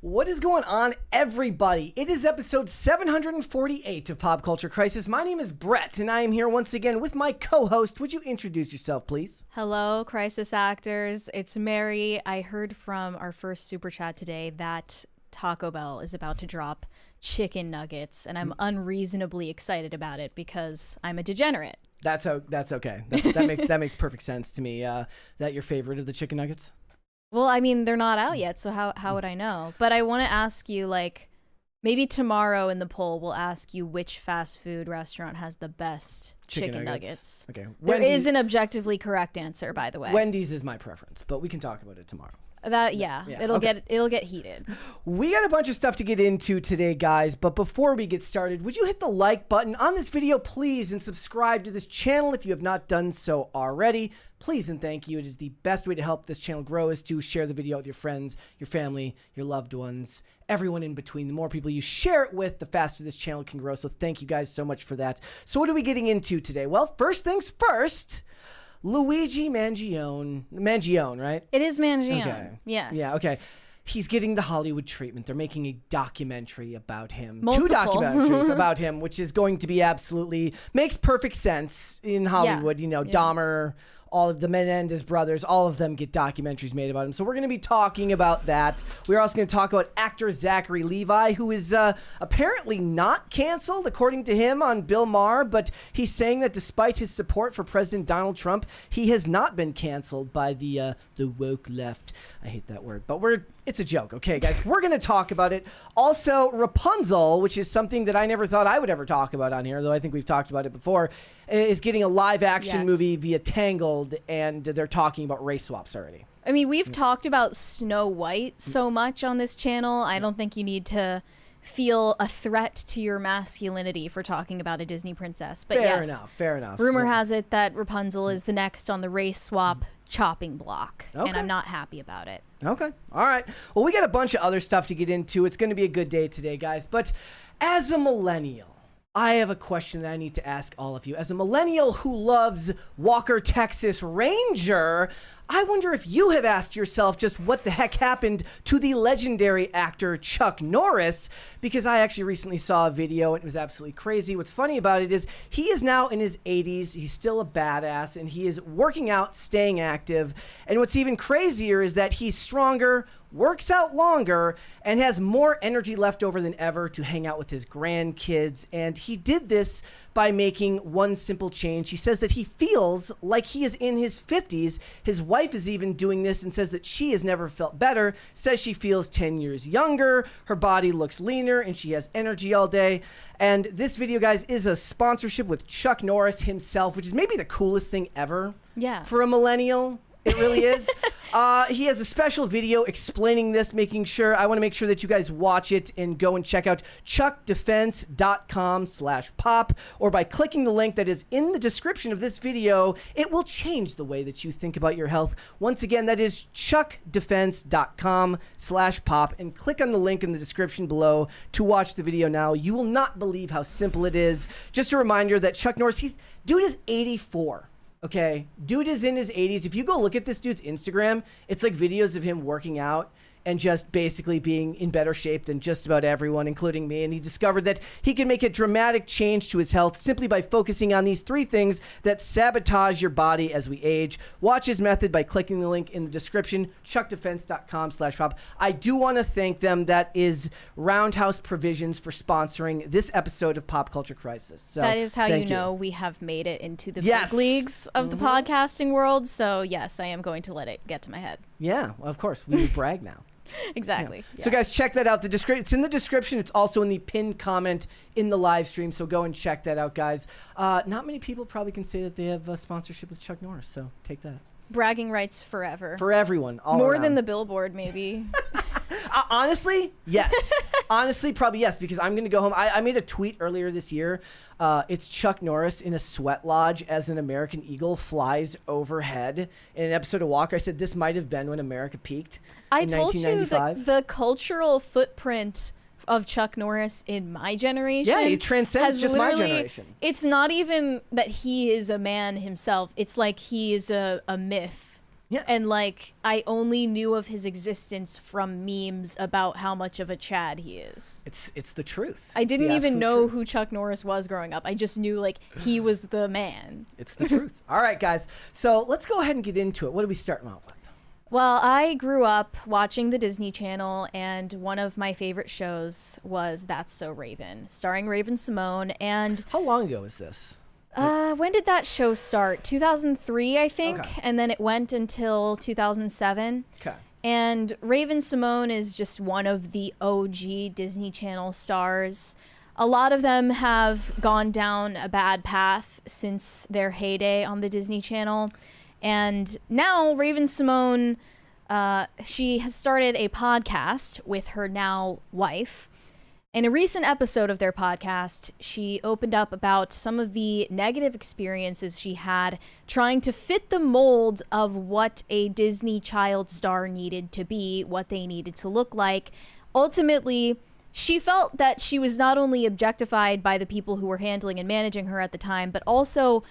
What is going on, everybody? It is episode 748 of Pop Culture Crisis. My name is Brett, and I am here once again with my co-host. Would you introduce yourself, please? Hello, Crisis Actors. It's Mary. I heard from our first super chat today that Taco Bell is about to drop chicken nuggets, and I'm unreasonably excited about it because I'm a degenerate. That's okay. That makes perfect sense to me. Is that your favorite of the chicken nuggets? Well, I mean, they're not out yet, so how would I know? But I want to ask you, like, maybe tomorrow in the poll, we'll ask you which fast food restaurant has the best chicken nuggets. Okay. There is an objectively correct answer, by the way. Wendy's is my preference, but we can talk about it tomorrow. It'll get heated. We got a bunch of stuff to get into today, guys, but before we get started, would you hit the like button on this video, please, and subscribe to this channel if you have not done so already. Please and thank you. It is the best way to help this channel grow is to share the video with your friends, your family, your loved ones, everyone in between. The more people you share it with, the faster this channel can grow. So thank you guys so much for that. So what are we getting into today? Well, first things first. Luigi Mangione, right? It is Mangione. Okay. Yes. Yeah, okay. He's getting the Hollywood treatment. They're making a documentary about him. Multiple. 2 documentaries about him, which is going to be makes perfect sense in Hollywood. Yeah. You know, yeah. Dahmer, all of the Menendez brothers, all of them get documentaries made about him. So we're going to be talking about that. We're also going to talk about actor Zachary Levi, who is apparently not canceled, according to him, on Bill Maher. But he's saying that despite his support for President Donald Trump, he has not been canceled by the woke left. I hate that word, but it's a joke. Okay, guys, we're going to talk about it. Also, Rapunzel, which is something that I never thought I would ever talk about on here, though I think we've talked about it before, is getting a live action movie via Tangled, and they're talking about race swaps already. I mean, we've talked about Snow White so much on this channel. I don't think you need to feel a threat to your masculinity for talking about a Disney princess. But fair enough. Rumor has it that Rapunzel is the next on the race swap chopping block, and I'm not happy about it. Okay. All right. Well, we got a bunch of other stuff to get into. It's going to be a good day today, guys. But as a millennial, I have a question that I need to ask all of you. As a millennial who loves Walker, Texas Ranger, I wonder if you have asked yourself just what the heck happened to the legendary actor Chuck Norris, because I actually recently saw a video and it was absolutely crazy. What's funny about it is he is now in his 80s. He's still a badass and he is working out, staying active. And what's even crazier is that he's stronger, works out longer, and has more energy left over than ever to hang out with his grandkids. And he did this by making one simple change. He says that he feels like he is in his 50s. His wife is even doing this and says that she has never felt better, says she feels 10 years younger, her body looks leaner, and she has energy all day. And this video, guys, is a sponsorship with Chuck Norris himself, which is maybe the coolest thing ever for a millennial. It really is. He has a special video explaining this, I want to make sure that you guys watch it and go and check out chuckdefense.com/pop, or by clicking the link that is in the description of this video. It will change the way that you think about your health. Once again, that is chuckdefense.com/pop, and click on the link in the description below to watch the video now. You will not believe how simple it is. Just a reminder that Chuck Norris, dude is 84. Okay, dude is in his 80s. If you go look at this dude's Instagram, it's like videos of him working out and just basically being in better shape than just about everyone, including me. And he discovered that he can make a dramatic change to his health simply by focusing on these 3 things that sabotage your body as we age. Watch his method by clicking the link in the description, chuckdefense.com/pop. I do want to thank them. That is Roundhouse Provisions for sponsoring this episode of Pop Culture Crisis. So that is how you know we have made it into the big leagues of the podcasting world. So yes, I am going to let it get to my head. Yeah, of course. We brag now. Exactly. Yeah. So guys, check that out. It's in the description. It's also in the pinned comment in the live stream. So go and check that out, guys. Not many people probably can say that they have a sponsorship with Chuck Norris. So take that. Bragging rights forever. For everyone. All More around. than the billboard, maybe. Honestly, yes. Honestly, probably yes, because I'm going to go home. I made a tweet earlier this year. It's Chuck Norris in a sweat lodge as an American eagle flies overhead. In an episode of Walker, I said this might have been when America peaked in 1995. I told you the cultural footprint of Chuck Norris in my generation. Yeah, it transcends just my generation. It's not even that he is a man himself. It's like he is a myth Yeah. And like I only knew of his existence from memes about how much of a Chad he is. It's the truth. I It's didn't the even absolute know truth. who Chuck Norris was growing up. I just knew like he was the man. It's the truth. All right, guys. So let's go ahead and get into it. What are we starting out with? Well, I grew up watching the Disney Channel, and one of my favorite shows was That's So Raven, starring Raven-Symoné. And How long ago was this? when did that show start? 2003, I think, Okay. and then it went until 2007. Okay. And Raven-Symoné is just one of the OG Disney Channel stars. A lot of them have gone down a bad path since their heyday on the Disney Channel. And now Raven-Symoné, she has started a podcast with her now wife. In a recent episode of their podcast, she opened up about some of the negative experiences she had trying to fit the mold of what a Disney child star needed to be, what they needed to look like. Ultimately, she felt that she was not only objectified by the people who were handling and managing her at the time, but also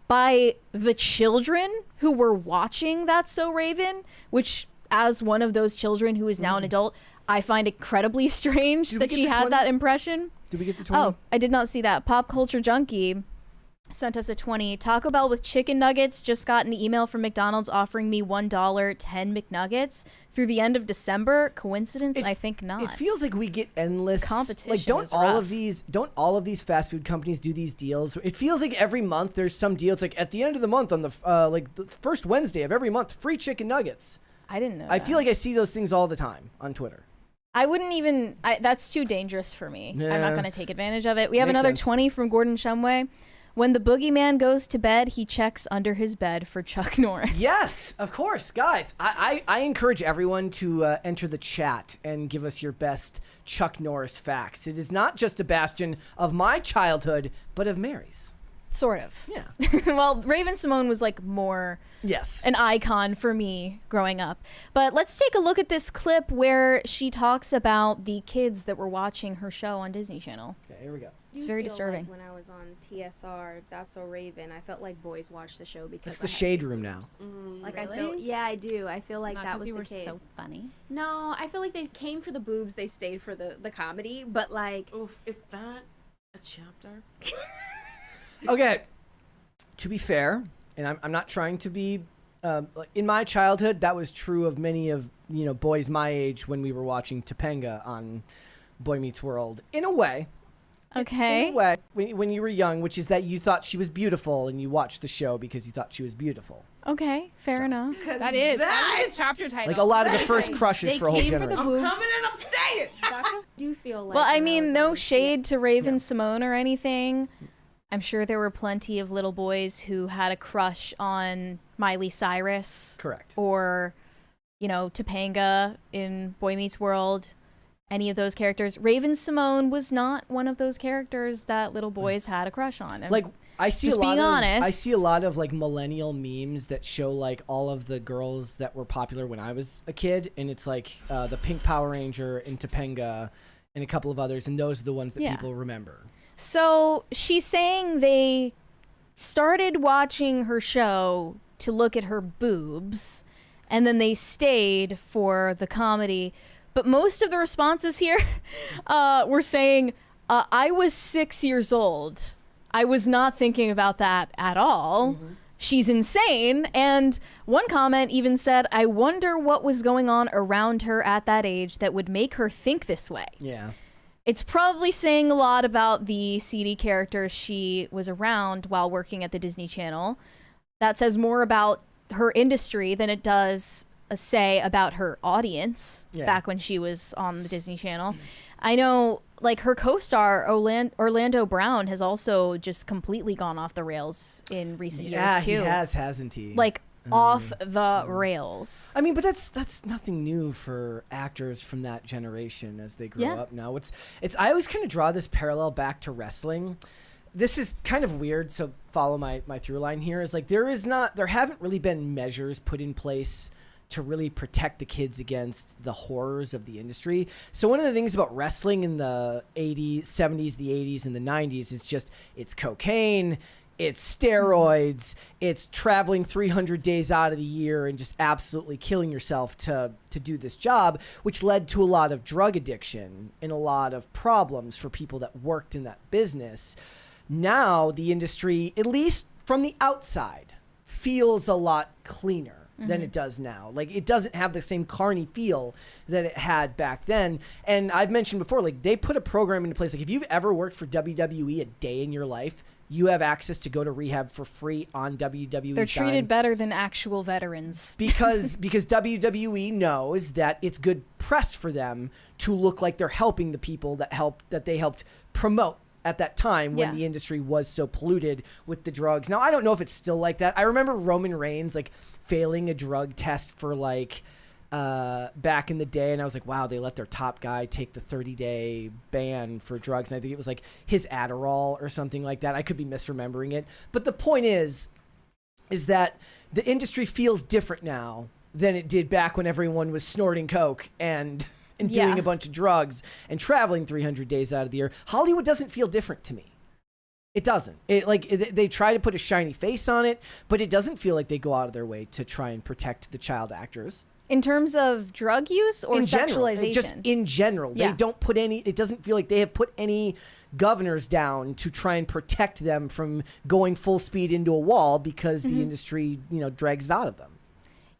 by the children who were watching That's So Raven, which, as one of those children who is now an adult, I find incredibly strange Did we that get she to had 20? that impression. Did we get to 20? Oh, I did not see that. Pop Culture Junkie sent us a 20. Taco Bell with chicken nuggets. Just got an email from McDonald's offering me $1, 10 McNuggets through the end of December. Coincidence? I think not. It feels like we get endless Competition Like, don't is all rough. of these fast food companies do these deals? It feels like every month there's some deal. It's like at the end of the month on the like the first Wednesday of every month, free chicken nuggets. I didn't know I that. feel like I see those things all the time on Twitter. I wouldn't even. that's too dangerous for me. I'm not Yeah. going to take advantage of it. We have Makes another sense. 20 from Gordon Shumway. When the boogeyman goes to bed, he checks under his bed for Chuck Norris. Yes, of course, guys. I encourage everyone to enter the chat and give us your best Chuck Norris facts. It is not just a bastion of my childhood, but of Mary's. Sort of. Yeah. Well, Raven-Symoné was like more Yes. an icon for me growing up. But let's take a look at this clip where she talks about the kids that were watching her show on Disney Channel. Okay, here we go. It's very feel disturbing. Like when I was on TSR, That's So Raven, I felt like boys watched the show because It's the I had shade big room now. boobs. Like Really? I feel, yeah, I do. I feel like Not that 'cause was you the were case. so funny. No, I feel like they came for the boobs. They stayed for the comedy. But like, Oof, is that a chapter? Okay, to be fair, and I'm not trying to be, like, in my childhood, that was true of many of, boys my age when we were watching Topanga on Boy Meets World. In a way. Okay. In a way, when you were young, which is that you thought she was beautiful and you watched the show because you thought she was beautiful. Okay, fair enough. That is a chapter title. Like a lot of the first crushes they for a whole came for the generation. boobs. Coming and I'm saying. I do feel like. Well, I when mean, was no on shade to Raven-Symoné or anything. I'm sure there were plenty of little boys who had a crush on Miley Cyrus Correct. or, Topanga in Boy Meets World. Any of those characters. Raven-Symoné was not one of those characters that little boys had a crush on. Like, I see Just a lot being of, honest. I see a lot of like millennial memes that show like all of the girls that were popular when I was a kid, and it's like the Pink Power Ranger and Topanga and a couple of others, and those are the ones that Yeah. people remember. So she's saying they started watching her show to look at her boobs, and then they stayed for the comedy. But most of the responses here were saying, I was 6 years old. I was not thinking about that at all. She's insane. And one comment even said, I wonder what was going on around her at that age that would make her think this way. Yeah. It's probably saying a lot about the seedy characters she was around while working at the Disney Channel. That says more about her industry than it does say about her audience back when she was on the Disney Channel. I know, like, her co-star Orlando Brown has also just completely gone off the rails in recent years too. Yeah, he has, hasn't he? Like, off the rails. I mean, but that's nothing new for actors from that generation as they grow Yeah. up now. It's I always kind of draw this parallel back to wrestling. This is kind of weird, so follow my through line here. Is like there haven't really been measures put in place to really protect the kids against the horrors of the industry. So one of the things about wrestling in the 80s, 70s, the 80s, and the 90s is just it's cocaine, it's steroids, it's traveling 300 days out of the year and just absolutely killing yourself to do this job, which led to a lot of drug addiction and a lot of problems for people that worked in that business. Now the industry, at least from the outside, feels a lot cleaner than it does now. Like, it doesn't have the same carny feel that it had back then. And I've mentioned before, like, they put a program into place. Like, if you've ever worked for WWE a day in your life, you have access to go to rehab for free on WWE's They're treated dime. better than actual veterans. because WWE knows that it's good press for them to look like they're helping the people that they helped promote at that time when the industry was so polluted with the drugs. Now, I don't know if it's still like that. I remember Roman Reigns like failing a drug test for like back in the day, and I was like, wow, they let their top guy take the 30-day ban for drugs, and I think it was like his Adderall or something like that. I could be misremembering it, but the point is that the industry feels different now than it did back when everyone was snorting coke and doing a bunch of drugs and traveling 300 days out of the year. Hollywood doesn't feel different to me. It doesn't. They try to put a shiny face on it, but it doesn't feel like they go out of their way to try and protect the child actors. In terms of drug use or sexualization? Just in general. They don't put it doesn't feel like they have put any governors down to try and protect them from going full speed into a wall because the industry, drags it out of them.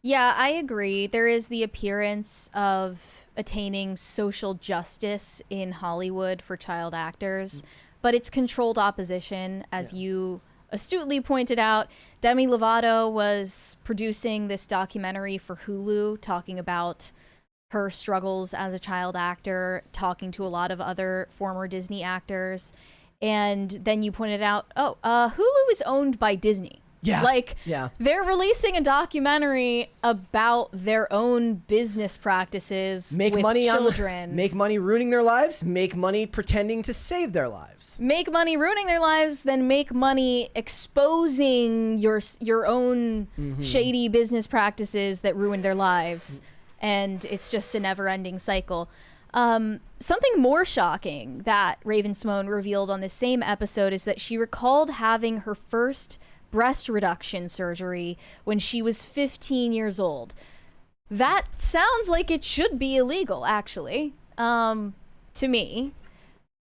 Yeah, I agree. There is the appearance of attaining social justice in Hollywood for child actors, but it's controlled opposition, as you astutely pointed out. Demi Lovato was producing this documentary for Hulu talking about her struggles as a child actor, talking to a lot of other former Disney actors. And then you pointed out, Hulu is owned by Disney. Yeah. They're releasing a documentary about their own business practices with children. Make money ruining their lives, make money pretending to save their lives. Make money ruining their lives, then make money exposing your own shady business practices that ruined their lives. And it's just a never-ending cycle. Something more shocking that Raven-Symoné revealed on this same episode is that she recalled having her first breast reduction surgery when she was 15 years old. That sounds like it should be illegal, actually, to me.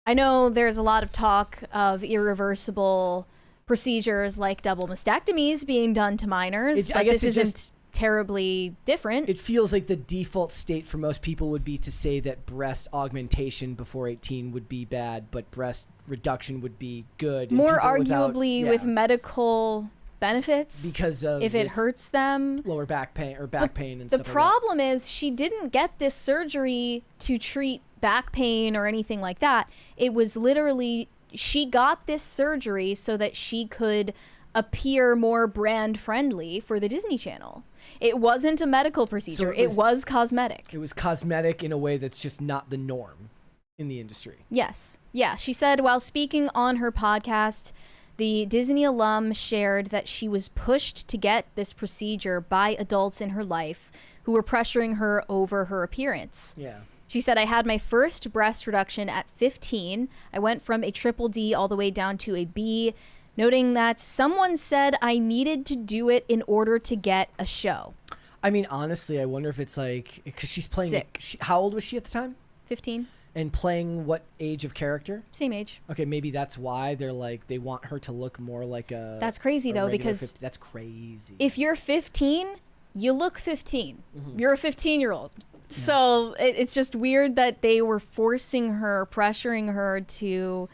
I know there's a lot of talk of irreversible procedures like double mastectomies being done to minors, but this isn't terribly different. It feels like the default state for most people would be to say that breast augmentation before 18 would be bad, but breast reduction would be good. More arguably with medical benefits because of if it hurts them. Lower back pain and stuff like that. The problem is she didn't get this surgery to treat back pain or anything like that. It was literally, she got this surgery so that she could appear more brand friendly for the Disney Channel. It wasn't a medical procedure. It was cosmetic. It was cosmetic in a way that's just not the norm in the industry. Yes. Yeah. She said while speaking on her podcast, the Disney alum shared that she was pushed to get this procedure by adults in her life who were pressuring her over her appearance. Yeah. She said, I had my first breast reduction at 15. I went from a triple D all the way down to a B, noting that someone said I needed to do it in order to get a show. I mean, honestly, I wonder if it's like, because she's playing, how old was she at the time? 15. And playing what age of character? Same age. Okay, maybe that's why they're like, they want her to look more like a... That's crazy, though, because... That's crazy. If you're 15, you look 15. You're a 15-year-old. Yeah. So it's just weird that they were forcing her, pressuring her to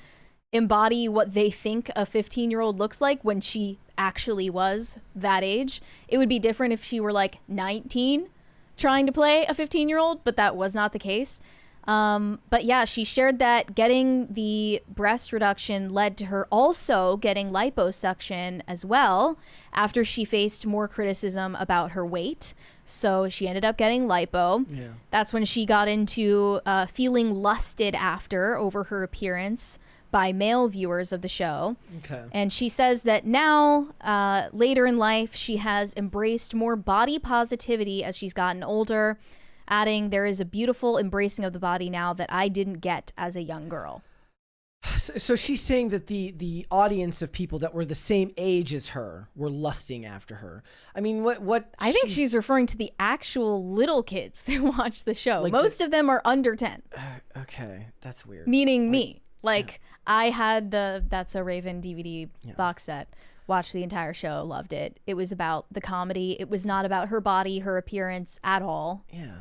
embody what they think a 15-year-old looks like when she actually was that age. It would be different if she were like 19 trying to play a 15-year-old, but that was not the case. But yeah, she shared that getting the breast reduction led to her also getting liposuction as well after she faced more criticism about her weight. So she ended up getting lipo. Yeah. That's when she got into feeling lusted after over her appearance by male viewers of the show. Okay. And she says that now, later in life, she has embraced more body positivity as she's gotten older, adding, there is a beautiful embracing of the body now that I didn't get as a young girl. So she's saying that the audience of people that were the same age as her were lusting after her. I mean, what? I think she's referring to the actual little kids that watch the show. Like Most of them are under 10. Okay, that's weird. Meaning me. Like, I had the That's a Raven DVD box set. Watched the entire show, loved it. It was about the comedy. It was not about her body, her appearance at all. Yeah.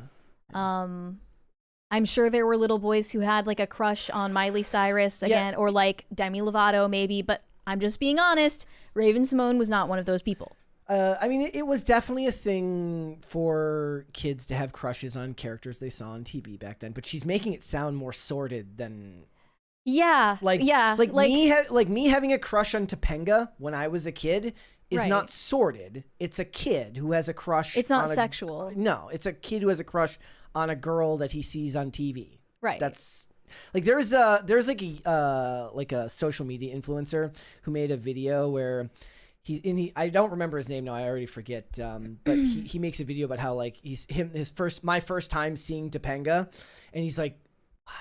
I'm sure there were little boys who had like a crush on Miley Cyrus again, or like Demi Lovato maybe, but I'm just being honest. Raven Simone was not one of those people. I mean, it was definitely a thing for kids to have crushes on characters they saw on TV back then, but she's making it sound more sordid than... Yeah. Like me having a crush on Topanga when I was a kid is not sordid. It's a kid who has a crush. It's not sexual. No, it's a kid who has a crush on a girl that he sees on TV. Right. That's like there's like a social media influencer who made a video where I don't remember his name now. I already forget. But he makes a video about how like my first time seeing Topanga, and he's like, wow.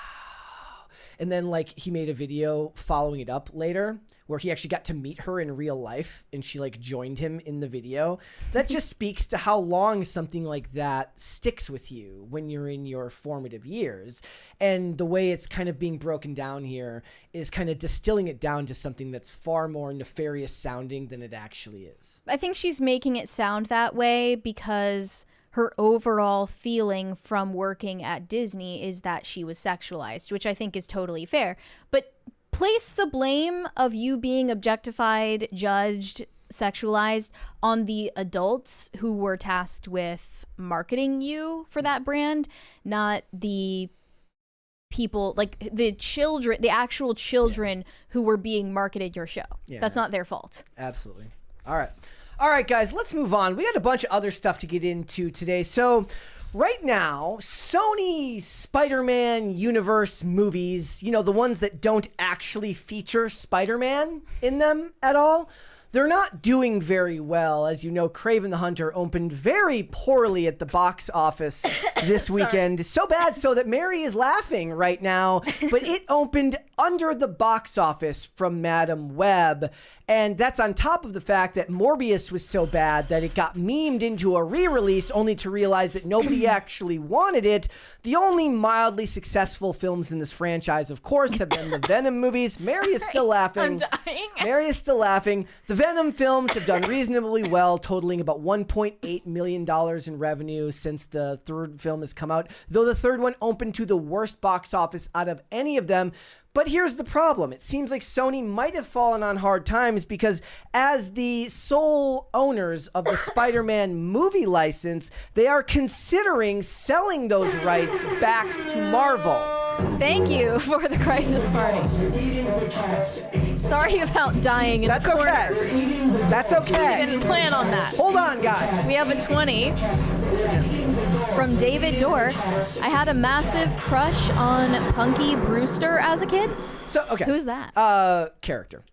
And then like he made a video following it up later where he actually got to meet her in real life, and she like joined him in the video. That just speaks to how long something like that sticks with you when you're in your formative years. And the way it's kind of being broken down here is kind of distilling it down to something that's far more nefarious sounding than it actually is. I think she's making it sound that way because her overall feeling from working at Disney is that she was sexualized, which I think is totally fair. But place the blame of you being objectified, judged, sexualized on the adults who were tasked with marketing you for that brand, not the people, like the children, the actual children who were being marketed your show. That's not their fault. Absolutely. All right, guys, let's move on. We got a bunch of other stuff to get into today. So right now, Sony Spider-Man universe movies, you know, the ones that don't actually feature Spider-Man in them at all, they're not doing very well. As you know, Kraven the Hunter opened very poorly at the box office this weekend. So bad so that Mary is laughing right now. But it opened under the box office from Madam Web. And that's on top of the fact that Morbius was so bad that it got memed into a re-release only to realize that nobody actually wanted it. The only mildly successful films in this franchise, of course, have been the Venom movies. Mary is still laughing. I'm dying. Mary is still laughing. The Venom films have done reasonably well, totaling about $1.8 million in revenue since the third film has come out, though the third one opened to the worst box office out of any of them. But here's the problem. It seems like Sony might have fallen on hard times because as the sole owners of the Spider-Man movie license, they are considering selling those rights back to Marvel. Thank you for the crisis party. Sorry about dying in That's the corner. okay. That's okay. We didn't plan on that. Hold on, guys. We have a 20 from David Dorr. I had a massive crush on Punky Brewster as a kid. So, okay. Who's that? Character.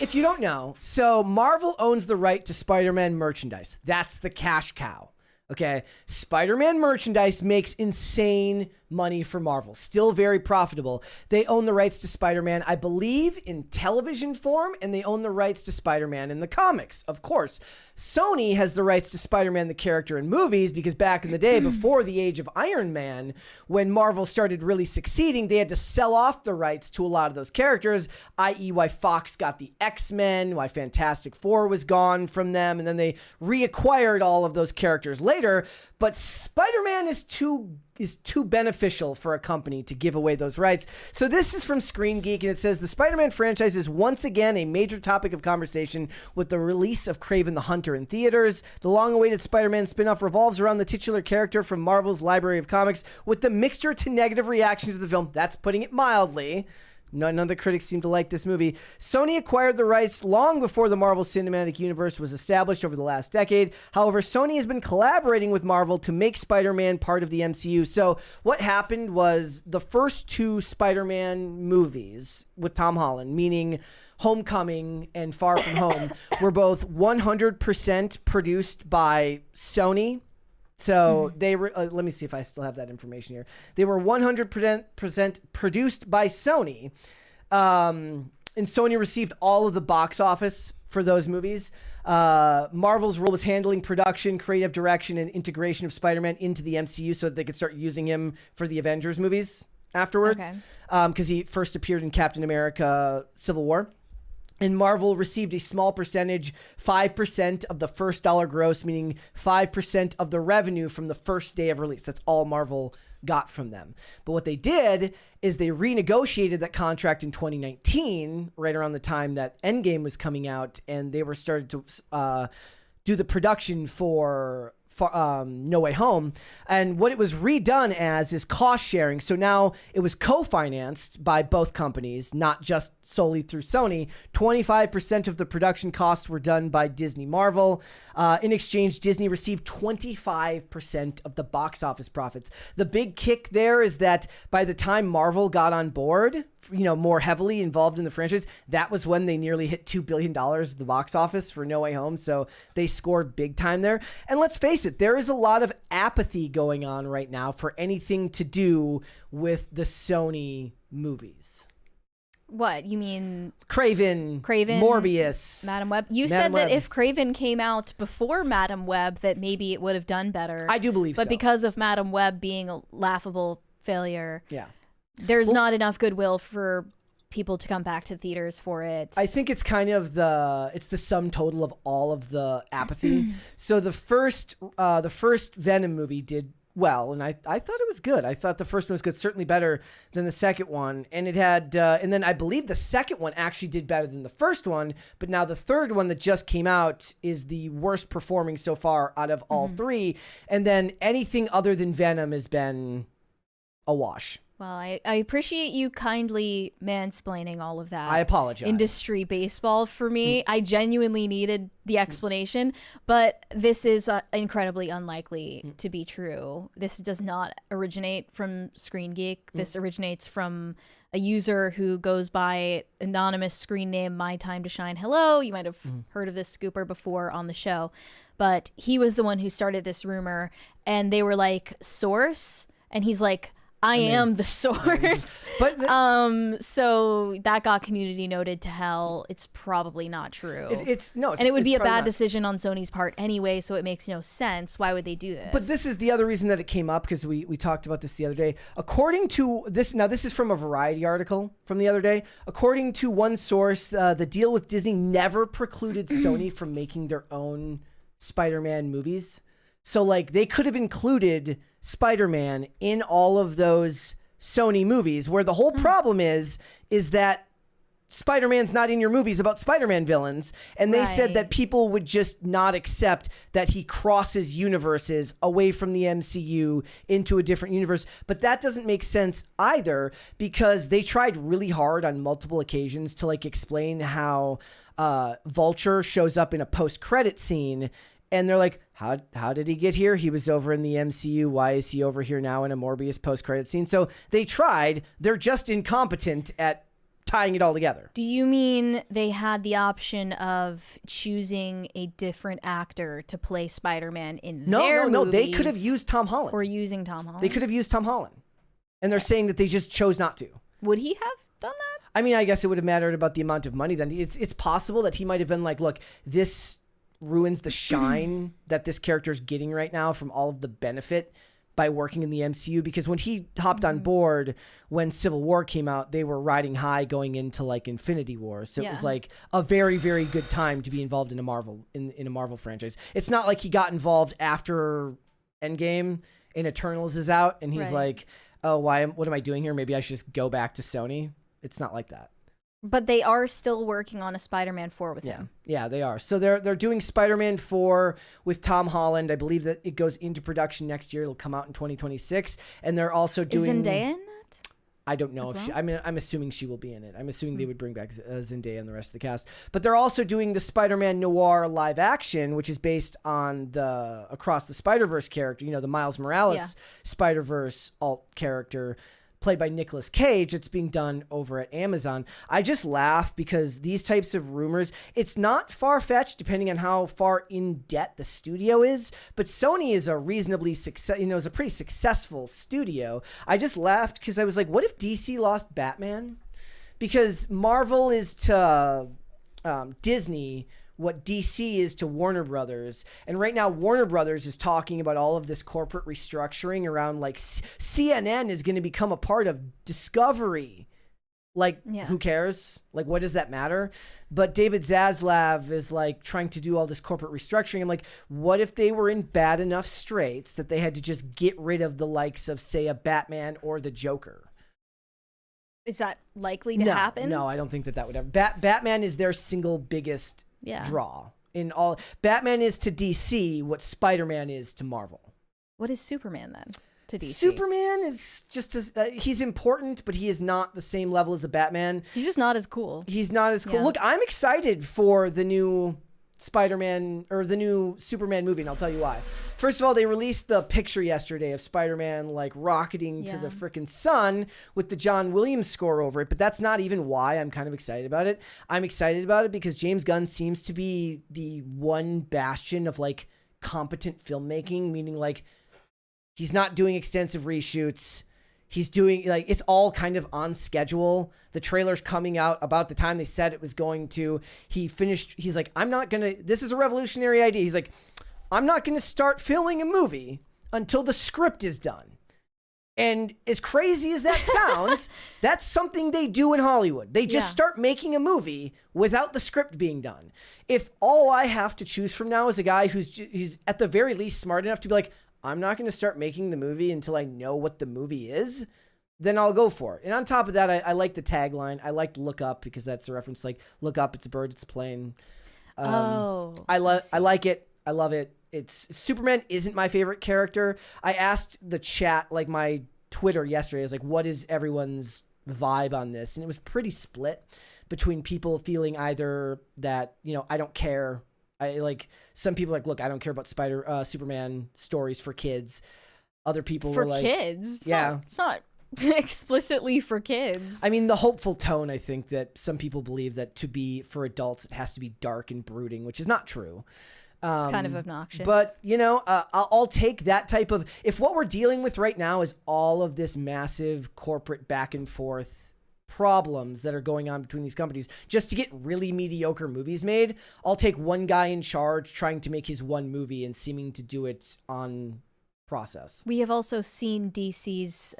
If you don't know, so Marvel owns the right to Spider-Man merchandise. That's the cash cow. Okay, Spider-Man merchandise makes insane money for Marvel. Still very profitable. They own the rights to Spider-Man, I believe, in television form, and they own the rights to Spider-Man in the comics, of course. Sony has the rights to Spider-Man the character in movies because back in the day, before the age of Iron Man, when Marvel started really succeeding, they had to sell off the rights to a lot of those characters, i.e. why Fox got the X-Men, why Fantastic Four was gone from them, and then they reacquired all of those characters later. But Spider-Man is too beneficial for a company to give away those rights. So this is from Screen Geek, and it says, the Spider-Man franchise is once again a major topic of conversation with the release of Kraven the Hunter in theaters. The long-awaited Spider-Man spin-off revolves around the titular character from Marvel's library of comics, with the mixture to negative reactions to the film. That's putting it mildly. None of the critics seem to like this movie. Sony acquired the rights long before the Marvel Cinematic Universe was established over the last decade. However, Sony has been collaborating with Marvel to make Spider-Man part of the MCU. So what happened was the first two Spider-Man movies with Tom Holland, meaning Homecoming and Far From Home, were both 100% produced by Sony. So they were, let me see if I still have that information here. They were 100% produced by Sony. And Sony received all of the box office for those movies. Marvel's role was handling production, creative direction, and integration of Spider-Man into the MCU so that they could start using him for the Avengers movies afterwards. Because he first appeared in Captain America Civil War. And Marvel received a small percentage, 5% of the first dollar gross, meaning 5% of the revenue from the first day of release. That's all Marvel got from them. But what they did is they renegotiated that contract in 2019, right around the time that Endgame was coming out, and they were started to do the production for No Way Home. And what it was redone as is cost sharing. So now it was co-financed by both companies, not just solely through Sony. 25% of the production costs were done by Disney Marvel. In exchange, Disney received 25% of the box office profits. The big kick there is that by the time Marvel got on board, more heavily involved in the franchise, that was when they nearly hit $2 billion at the box office for No Way Home. So they scored big time there. And let's face it, there is a lot of apathy going on right now for anything to do with the Sony movies. What, you mean Craven, Morbius, Madam Web? You said that if Craven came out before Madam Web, that maybe it would have done better. I do believe so. But because of Madam Web being a laughable failure, yeah, there's not enough goodwill for people to come back to theaters for it. I think it's kind of the sum total of all of the apathy. So the first Venom movie did well, and I thought it was good. I thought the first one was good, certainly better than the second one. And it had, and then I believe the second one actually did better than the first one. But now the third one that just came out is the worst performing so far out of all three. And then anything other than Venom has been a wash. Well, I appreciate you kindly mansplaining all of that. I apologize. Industry baseball for me. I genuinely needed the explanation, but this is incredibly unlikely to be true. This does not originate from Screen Geek. This originates from a user who goes by anonymous screen name My Time to Shine. Hello, you might have heard of this scooper before on the show, but he was the one who started this rumor, and they were like, source? And he's like, I am the source. But so that got community noted to hell. It's probably not true. And it would be a bad decision on Sony's part anyway, so it makes no sense. Why would they do this? But this is the other reason that it came up, because we talked about this the other day. According to this, now this is from a Variety article from the other day. According to one source, the deal with Disney never precluded Sony from making their own Spider-Man movies. So like they could have included Spider-Man in all of those Sony movies, where the whole problem is that Spider-Man's not in your movies about Spider-Man villains. And they said that people would just not accept that he crosses universes away from the MCU into a different universe. But that doesn't make sense either, because they tried really hard on multiple occasions to like explain how Vulture shows up in a post-credit scene. And they're like, how did he get here? He was over in the MCU. Why is he over here now in a Morbius post-credit scene? So they tried. They're just incompetent at tying it all together. Do you mean they had the option of choosing a different actor to play Spider-Man in their movies? No. They could have used Tom Holland. Or using Tom Holland? They could have used Tom Holland. And they're saying that they just chose not to. Would he have done that? I mean, I guess it would have mattered about the amount of money then. It's possible that he might have been like, look, this ruins the shine that this character is getting right now from all of the benefit by working in the MCU. Because when he hopped on board, when Civil War came out, they were riding high going into like Infinity War. So it was like a very, very good time to be involved in a Marvel in a Marvel franchise. It's not like he got involved after Endgame and Eternals is out and he's like, oh, what am I doing here? Maybe I should just go back to Sony. It's not like that. But they are still working on a Spider-Man 4 with him. Yeah, they are. So they're doing Spider-Man 4 with Tom Holland. I believe that it goes into production next year. It'll come out in 2026. And they're also doing... Is Zendaya in that? I don't know if she... I mean, I'm assuming she will be in it. I'm assuming they would bring back Zendaya and the rest of the cast. But they're also doing the Spider-Man Noir live action, which is based on the Across the Spider-Verse character, the Miles Morales Spider-Verse alt character. played by Nicolas Cage. It's being done over at Amazon. I just laugh because these types of rumors, it's not far-fetched depending on how far in debt the studio is, but Sony is a reasonably is a pretty successful studio. I just laughed because I was like, what if DC lost Batman? Because Marvel is to Disney what DC is to Warner Brothers. And right now, Warner Brothers is talking about all of this corporate restructuring around like CNN is going to become a part of Discovery. Like, who cares? Like, what does that matter? But David Zaslav is like trying to do all this corporate restructuring. I'm like, what if they were in bad enough straits that they had to just get rid of the likes of, say, a Batman or the Joker? Is that likely to happen? No, I don't think that would ever. Batman is their single biggest draw in all. Batman is to DC what Spider-Man is to Marvel. What is Superman then to DC? Superman is just he's important, but he is not the same level as a Batman. He's just not as cool. He's not as cool. Yeah. Look, I'm excited for the new Spider-Man or the new Superman movie, and I'll tell you why. First of all, they released the picture yesterday of Spider-Man like rocketing to the freaking sun with the John Williams score over it, but that's not even why I'm kind of excited about it. I'm excited about it because James Gunn seems to be the one bastion of like competent filmmaking, meaning like he's not doing extensive reshoots. He's doing like, it's all kind of on schedule. The trailer's coming out about the time they said it was going to. He's like, this is a revolutionary idea. He's like, I'm not going to start filming a movie until the script is done. And as crazy as that sounds, that's something they do in Hollywood. They just start making a movie without the script being done. If all I have to choose from now is a guy he's at the very least smart enough to be like, I'm not going to start making the movie until I know what the movie is, then I'll go for it. And on top of that, I like the tagline. I liked Look Up because that's a reference like, look up, it's a bird, it's a plane. I like it. I love it. Superman isn't my favorite character. I asked the chat, like my Twitter yesterday, I was like, what is everyone's vibe on this? And it was pretty split between people feeling either that, I don't care. I like some people are like, look, I don't care about Superman stories for kids. Other people were like, kids. It's not explicitly for kids. I mean, the hopeful tone. I think that some people believe that to be for adults, it has to be dark and brooding, which is not true. It's kind of obnoxious. But I'll take that type of. If what we're dealing with right now is all of this massive corporate back and forth problems that are going on between these companies just to get really mediocre movies made, I'll take one guy in charge trying to make his one movie and seeming to do it on process. We have also seen DC's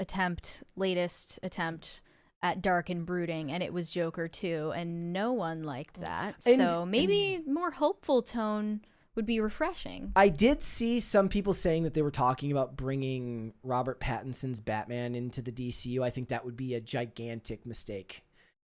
latest attempt at dark and brooding, and it was Joker 2, and no one liked that. So maybe more hopeful tone would be refreshing. I did see some people saying that they were talking about bringing Robert Pattinson's Batman into the DCU. I think that would be a gigantic mistake.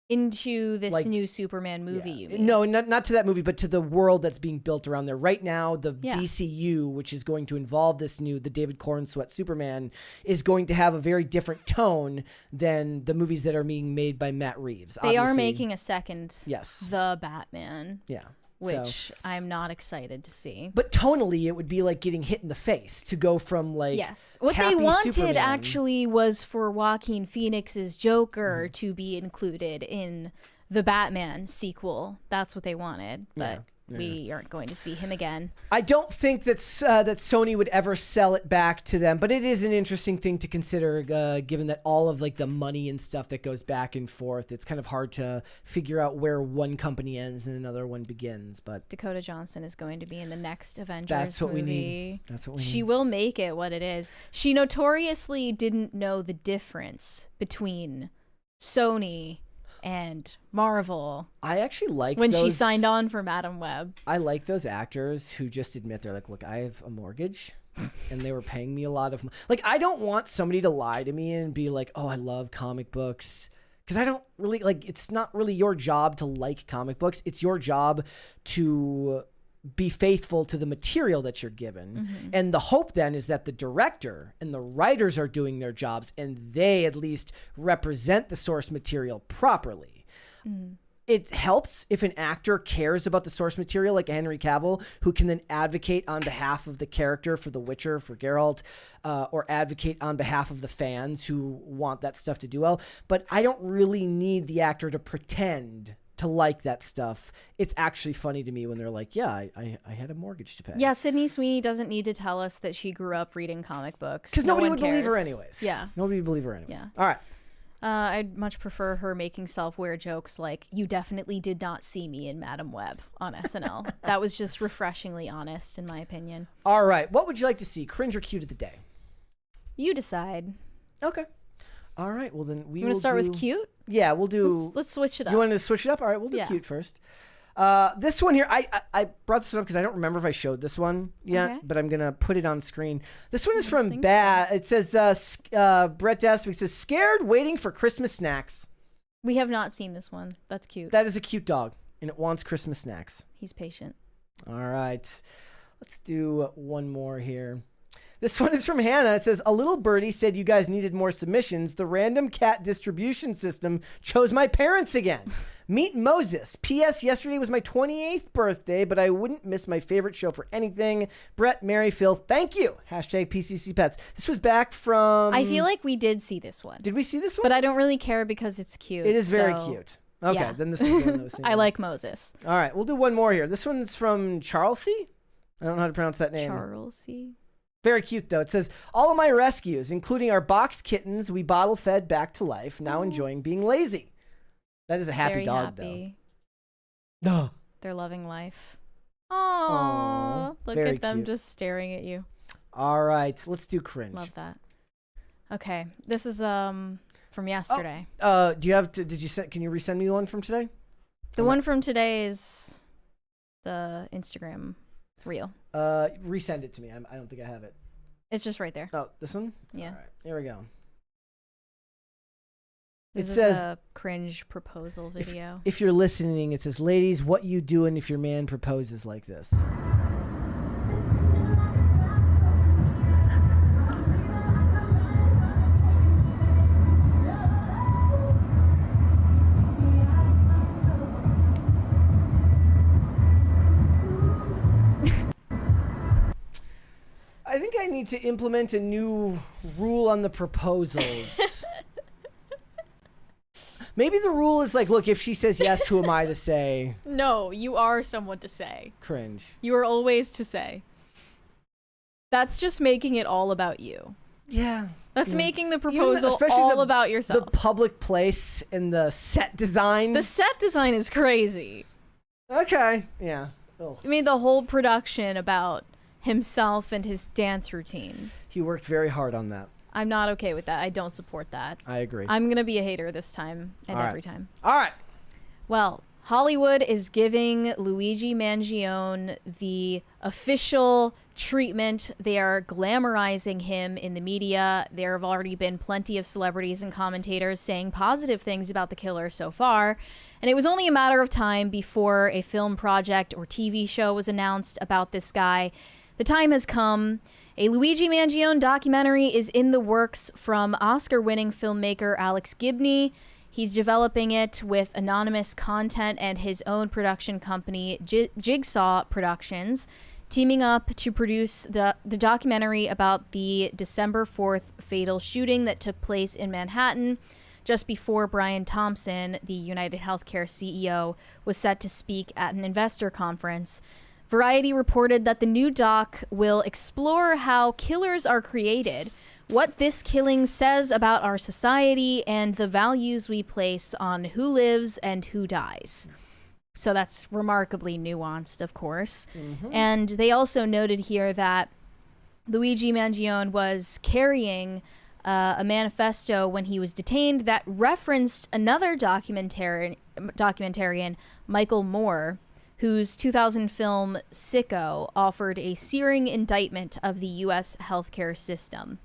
Into this new Superman movie, you mean? No, not to that movie, but to the world that's being built around there. Right now, the DCU, which is going to involve the David Cornsweet Superman, is going to have a very different tone than the movies that are being made by Matt Reeves. They are making a second The Batman. Yeah. Which I'm not excited to see. But tonally, it would be like getting hit in the face to go from like what happy they wanted Superman. Actually was for Joaquin Phoenix's Joker to be included in the Batman sequel. That's what they wanted, but we aren't going to see him again. I don't think that Sony would ever sell it back to them, but it is an interesting thing to consider, given that all of like the money and stuff that goes back and forth. It's kind of hard to figure out where one company ends and another one begins. But Dakota Johnson is going to be in the next Avengers That's what movie. we need. That's what we need. She will make it what it is. She notoriously didn't know the difference between Sony and Marvel. I actually like when she signed on for Madam Web. I like those actors who just admit they're like, look, I have a mortgage and they were paying me a lot of money. Like, I don't want somebody to lie to me and be like, oh, I love comic books. Because I don't really like, it's not really your job to like comic books. It's your job to be faithful to the material that you're given. Mm-hmm. And the hope then is that the director and the writers are doing their jobs and they at least represent the source material properly. Mm. it helps if an actor cares about the source material, like Henry Cavill, who can then advocate on behalf of the character for The Witcher, for Geralt, or advocate on behalf of the fans who want that stuff to do well. But I don't really need the actor to pretend to like that stuff. It's actually funny to me when they're like, yeah, I had a mortgage to pay. Yeah, Sydney Sweeney doesn't need to tell us that she grew up reading comic books. Because no nobody one would believe her cares. anyways. Yeah. Nobody would believe her anyways. Yeah. All right. I'd much prefer her making self-aware jokes like, you definitely did not see me in Madam Web on SNL. That was just refreshingly honest, in my opinion. All right. What would you like to see? Cringe or cute of the day? You decide. Okay. All right. Well, then we will You want to start with cute? Yeah, we'll do... Let's switch it up. You wanted to switch it up? All right, we'll do Yeah. cute first. This one here, I brought this one up because I don't remember if I showed this one yet, Okay. but I'm going to put it on screen. This one is from think Bad. It says, Brett Daswick says, scared waiting for Christmas snacks. We have not seen this one. That's cute. That is a cute dog, and it wants Christmas snacks. He's patient. All right. Let's do one more here. This one is from Hannah. It says, a little birdie said you guys needed more submissions. The random cat distribution system chose my parents again. Meet Moses. P.S. Yesterday was my 28th birthday, but I wouldn't miss my favorite show for anything. Brett, Mary, Phil, thank you. Hashtag PCC Pets. This was back from... I feel like we did see this one. Did we see this one? But I don't really care because it's cute. It is very so- cute. Okay, yeah. then this is the one that was I like Moses. All right, we'll do one more here. This one's from Charlesy. I don't know how to pronounce that name. Charlesy. Very cute, though. It says, all of my rescues, including our boxed kittens, we bottle fed back to life, now enjoying being lazy. That is a happy Very dog, happy. though. No. They're loving life. Aw, Aww. Look very at them cute. just staring at you. All right, let's do cringe. Love that. Okay. This is from yesterday. Do you have to, can you resend me the one from today? The one from today is the Instagram reel. Resend it to me. I don't think I have it. It's just right there. Oh, this one? Yeah. All right, here we go. This It is says, a cringe proposal video. if you're listening, it says, ladies, what you doing if your man proposes like this? I think I need to implement a new rule on the proposals. Maybe the rule is like, look, if she says yes, who am I to say? No, you are someone to say. Cringe. You are always to say. That's just making it all about you. Yeah. That's Yeah. making the Even proposal especially all the- about yourself. The public place and the set design. The set design is crazy. Okay. Yeah. Ugh. He made the whole production about himself and his dance routine. He worked very hard on that. I'm not okay with that. I don't support that. I agree. I'm going to be a hater this time and All right. every time. All right. Well, Hollywood is giving Luigi Mangione the official treatment. They are glamorizing him in the media. There have already been plenty of celebrities and commentators saying positive things about the killer so far. And it was only a matter of time before a film project or TV show was announced about this guy. The time has come. A Luigi Mangione documentary is in the works from Oscar-winning filmmaker Alex Gibney. He's developing it with anonymous content and his own production company, Jigsaw Productions, teaming up to produce the documentary about the December 4th fatal shooting that took place in Manhattan just before Brian Thompson, the United Healthcare CEO, was set to speak at an investor conference. Variety reported that the new doc will explore how killers are created, what this killing says about our society, and the values we place on who lives and who dies. So that's remarkably nuanced, of course. And they also noted here that Luigi Mangione was carrying a manifesto when he was detained that referenced another documentarian, Michael Moore, whose 2000 film Sicko offered a searing indictment of the U.S. healthcare system.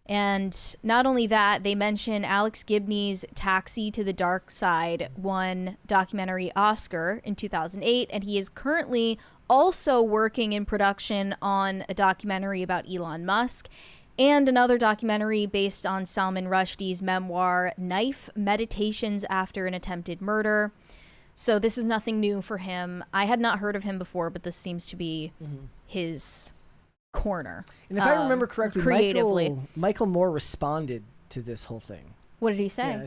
And not only that, they mention Alex Gibney's Taxi to the Dark Side won documentary Oscar in 2008, and he is currently also working in production on a documentary about Elon Musk and another documentary based on Salman Rushdie's memoir, Knife: Meditations After an Attempted Murder. So this is nothing new for him. I had not heard of him before, but this seems to be his corner. And if I remember correctly, creatively. Michael Moore responded to this whole thing. What did he say? Yeah,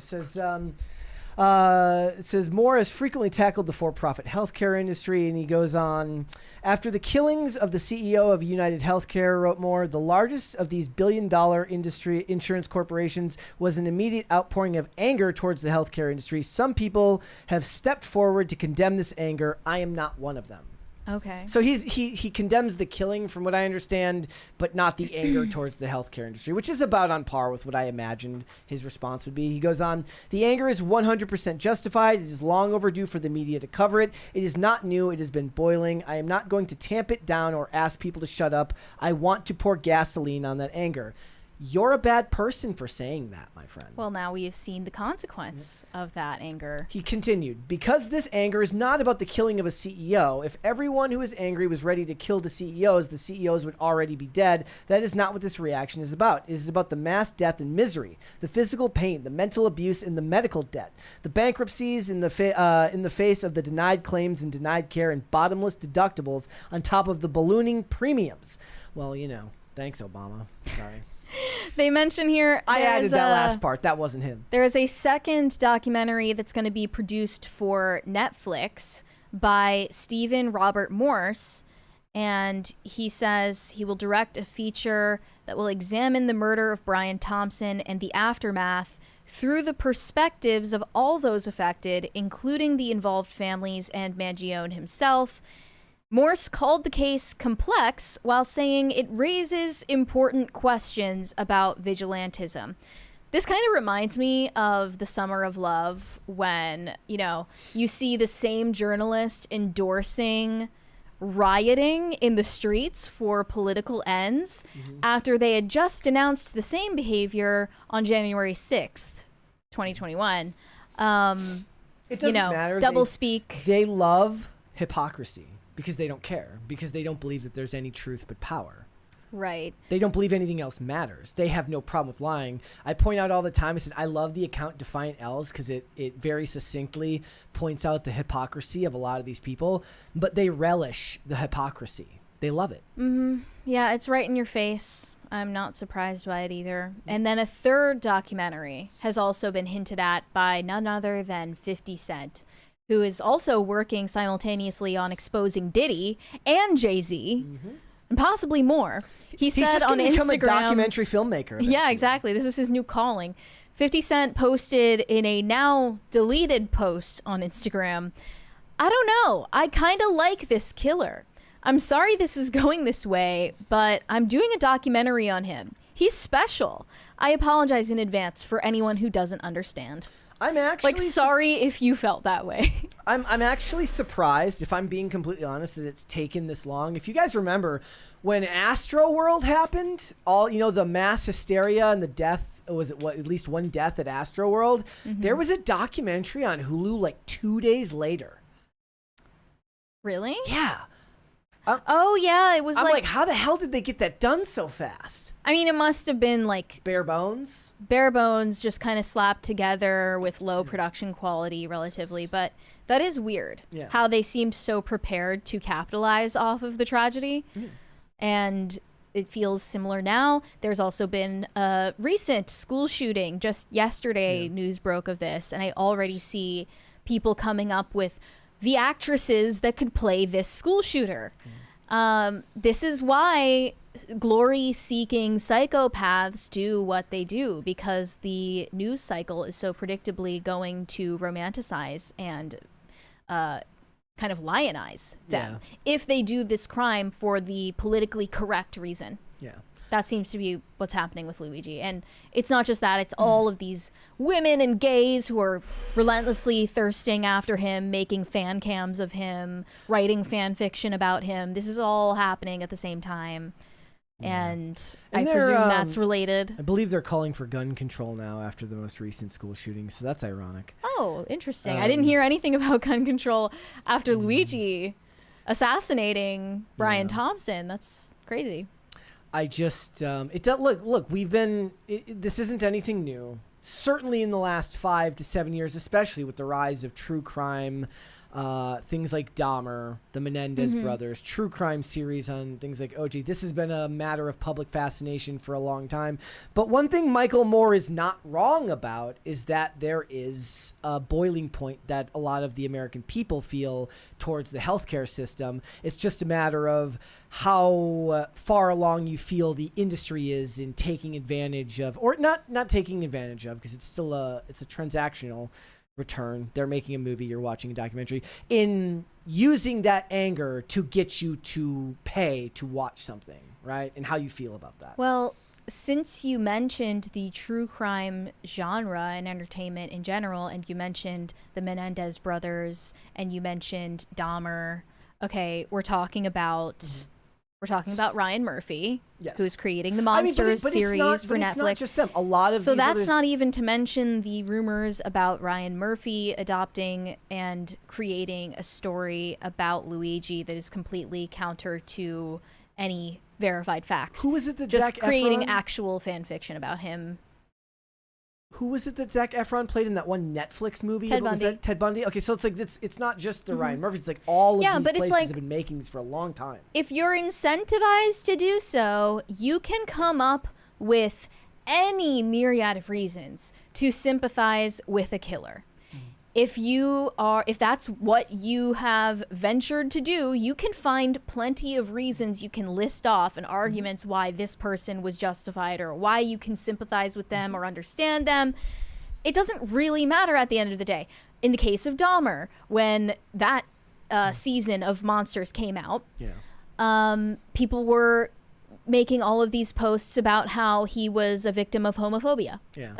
it says Moore has frequently tackled the for-profit healthcare industry, and he goes on, after the killings of the CEO of United Healthcare, wrote Moore, the largest of these billion-dollar industry insurance corporations was an immediate outpouring of anger towards the healthcare industry. Some people have stepped forward to condemn this anger. I am not one of them. Okay. So he condemns the killing, from what I understand, but not the anger towards the healthcare industry, which is about on par with what I imagined his response would be. He goes on, the anger is 100% justified. It is long overdue for the media to cover it. It is not new. It has been boiling. I am not going to tamp it down or ask people to shut up. I want to pour gasoline on that anger. You're a bad person for saying that, my friend. Well, now we have seen the consequence of that anger. He continued, because this anger is not about the killing of a CEO. If everyone who is angry was ready to kill the CEOs would already be dead. That is not what this reaction is about. It is about the mass death and misery, the physical pain, the mental abuse, and the medical debt, the bankruptcies in the face of the denied claims and denied care and bottomless deductibles on top of the ballooning premiums. Well, thanks, Obama. Sorry. They mention here. I added that last part. That wasn't him. There is a second documentary that's going to be produced for Netflix by Stephen Robert Morse. And he says he will direct a feature that will examine the murder of Brian Thompson and the aftermath through the perspectives of all those affected, including the involved families and Mangione himself. Morse called the case complex while saying it raises important questions about vigilantism. This kind of reminds me of the Summer of Love when, you see the same journalist endorsing rioting in the streets for political ends after they had just denounced the same behavior on January 6th, 2021. It doesn't matter. Doublespeak. They love hypocrisy. Because they don't care. Because they don't believe that there's any truth but power. Right. They don't believe anything else matters. They have no problem with lying. I point out all the time, I said, I love the account Defiant L's because it very succinctly points out the hypocrisy of a lot of these people. But they relish the hypocrisy. They love it. Mm-hmm. Yeah, it's right in your face. I'm not surprised by it either. And then a third documentary has also been hinted at by none other than 50 Cent, who is also working simultaneously on exposing Diddy and Jay-Z, and possibly more. He's said just on Instagram, become a documentary filmmaker. Eventually. Yeah, exactly. This is his new calling. 50 Cent posted in a now deleted post on Instagram, I don't know. I kind of like this killer. I'm sorry this is going this way, but I'm doing a documentary on him. He's special. I apologize in advance for anyone who doesn't understand. I'm actually sorry if you felt that way. I'm actually surprised, if I'm being completely honest, that it's taken this long. If you guys remember when Astroworld happened, all the mass hysteria and the death, at least one death at Astroworld, there was a documentary on Hulu like 2 days later. Really? Yeah. Oh yeah, it was. I'm like, how the hell did they get that done so fast? I mean, it must have been like bare bones, just kind of slapped together with low production quality relatively. But that is weird. Yeah. How they seemed so prepared to capitalize off of the tragedy, and it feels similar now. There's also been a recent school shooting. Just yesterday, news broke of this, and I already see people coming up with the actresses that could play this school shooter. This is why glory-seeking psychopaths do what they do, because the news cycle is so predictably going to romanticize and kind of lionize them if they do this crime for the politically correct reason. Yeah. That seems to be what's happening with Luigi. And it's not just that, it's all of these women and gays who are relentlessly thirsting after him, making fan cams of him, writing fan fiction about him. This is all happening at the same time. And I presume that's related. I believe they're calling for gun control now after the most recent school shooting, so that's ironic. Oh, interesting. I didn't hear anything about gun control after Luigi assassinating Brian Thompson. That's crazy. I just look. We've been. This isn't anything new. certainly in the last 5 to 7 years, especially with the rise of true crime, things like Dahmer, the Menendez brothers, true crime series on things like OJ. This has been a matter of public fascination for a long time. But one thing Michael Moore is not wrong about is that there is a boiling point that a lot of the American people feel towards the healthcare system. It's just a matter of how far along you feel the industry is in taking advantage of, or not taking advantage of, because it's still it's a transactional return. They're making a movie, you're watching a documentary, in using that anger to get you to pay to watch something, right? And how you feel about that. Well, since you mentioned the true crime genre and entertainment in general, and you mentioned the Menendez brothers, and you mentioned Dahmer, okay, we're talking about Ryan Murphy, Yes. who's creating the Monsters series for Netflix. It's not just them. A lot of so these that's others... not even to mention the rumors about Ryan Murphy adopting and creating a story about Luigi that is completely counter to any verified fact. Who was it that just Zac creating Efron... actual fan fiction about him. Who was it that Zac Efron played in that one Netflix movie? Ted What was Bundy. that? Ted Bundy. Okay, so it's like it's not just the Ryan Murphys. It's like all of these places like, have been making these for a long time. If you're incentivized to do so, you can come up with any myriad of reasons to sympathize with a killer. If that's what you have ventured to do, you can find plenty of reasons you can list off and arguments why this person was justified or why you can sympathize with them or understand them. It doesn't really matter at the end of the day. In the case of Dahmer, when that season of Monsters came out, people were making all of these posts about how he was a victim of homophobia. Yeah.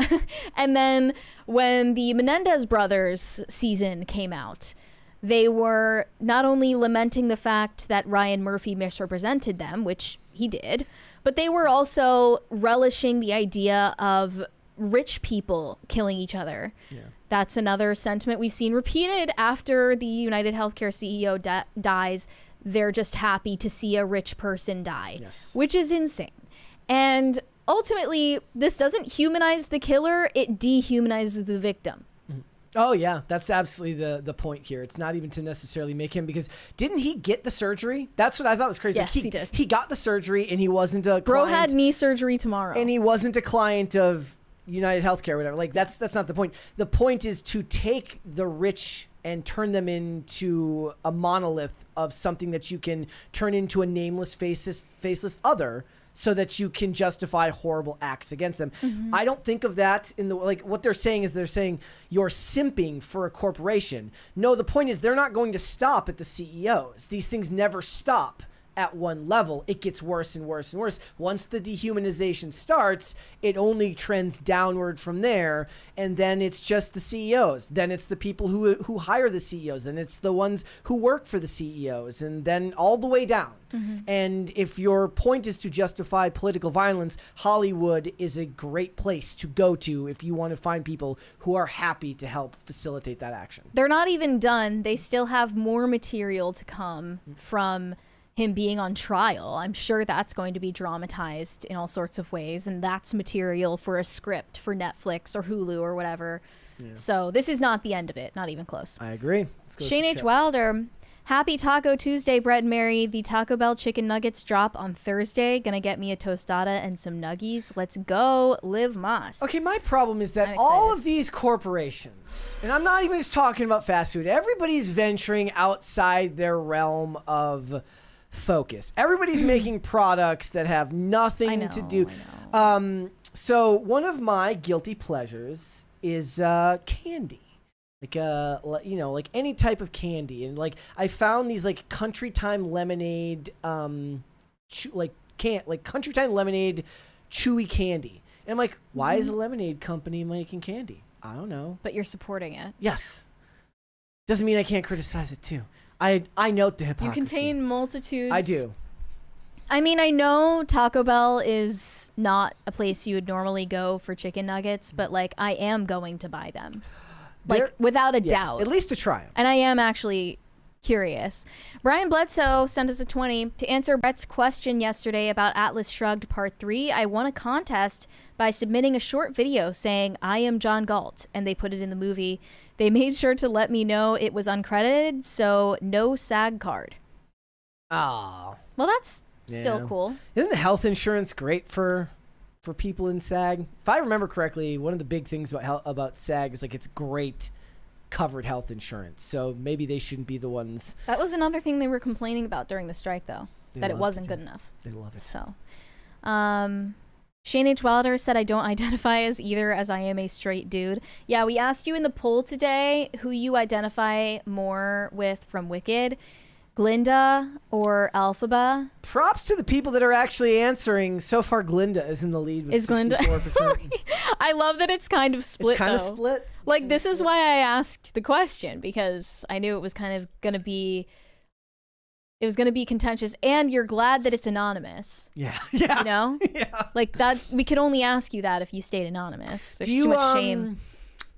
And then when the Menendez brothers season came out, they were not only lamenting the fact that Ryan Murphy misrepresented them, which he did, but they were also relishing the idea of rich people killing each other. Yeah. That's another sentiment we've seen repeated after the United Healthcare CEO dies. They're just happy to see a rich person die, which is insane. And ultimately, this doesn't humanize the killer, it dehumanizes the victim. Oh, yeah, that's absolutely the point here. It's not even to necessarily make him, because didn't he get the surgery? That's what I thought was crazy. Yes, he did. He got the surgery, and he wasn't a Bro client. had knee surgery tomorrow. And he wasn't a client of United Healthcare or whatever. Like, that's not the point. The point is to take the rich and turn them into a monolith of something that you can turn into a nameless, faceless other, so that you can justify horrible acts against them. I don't think of that in the, like, what they're saying is they're saying you're simping for a corporation. No, the point is they're not going to stop at the CEOs. These things never stop at one level. It gets worse and worse and worse. Once the dehumanization starts, it only trends downward from there, and then it's just the CEOs. Then it's the people who hire the CEOs, and it's the ones who work for the CEOs, and then all the way down. And if your point is to justify political violence, Hollywood is a great place to go to if you want to find people who are happy to help facilitate that action. They're not even done. They still have more material to come from him being on trial. I'm sure that's going to be dramatized in all sorts of ways, and that's material for a script for Netflix or Hulu or whatever. So this is not the end of it, not even close. I agree. Shane H. Wilder, happy Taco Tuesday, Brett and Mary. The Taco Bell chicken nuggets drop on Thursday. Gonna get me a tostada and some nuggies. Let's go, Liv Moss. Okay, my problem is that all of these corporations, and I'm not even just talking about fast food, everybody's venturing outside their realm of focus. Everybody's making products that have nothing to do. So one of my guilty pleasures is candy. Like any type of candy. And like I found these like Country Time lemonade Country Time lemonade chewy candy. And I'm like, why is a lemonade company making candy? I don't know. But you're supporting it. Yes. Doesn't mean I can't criticize it too. I note the hypocrisy. You contain multitudes. I do. I mean, I know Taco Bell is not a place you would normally go for chicken nuggets, but like I am going to buy them. Like without a doubt. At least to try them. And I am actually curious. Brian Bledsoe sent us a 20 to answer Brett's question yesterday about Atlas Shrugged Part 3. I won a contest by submitting a short video saying I am John Galt, and they put it in the movie. They made sure to let me know it was uncredited, so no SAG card. Oh. Well, that's still cool. Isn't the health insurance great for people in SAG? If I remember correctly, one of the big things about SAG is like it's great covered health insurance. So maybe they shouldn't be the ones. That was another thing they were complaining about during the strike, though, that it wasn't good enough. They love it. So, Shane H. Wilder said, I don't identify as either, as I am a straight dude. Yeah, we asked you in the poll today who you identify more with from Wicked, Glinda or Elphaba. Props to the people that are actually answering. So far, Glinda is in the lead with 64%. I love that it's kind of split, It's kind of though. split. Like, this is why I asked the question, because I knew it was kind of going to be... It was going to be contentious, and you're glad that it's anonymous. Yeah. You know? Yeah. Like, that, we could only ask you that if you stayed anonymous. There's too much shame.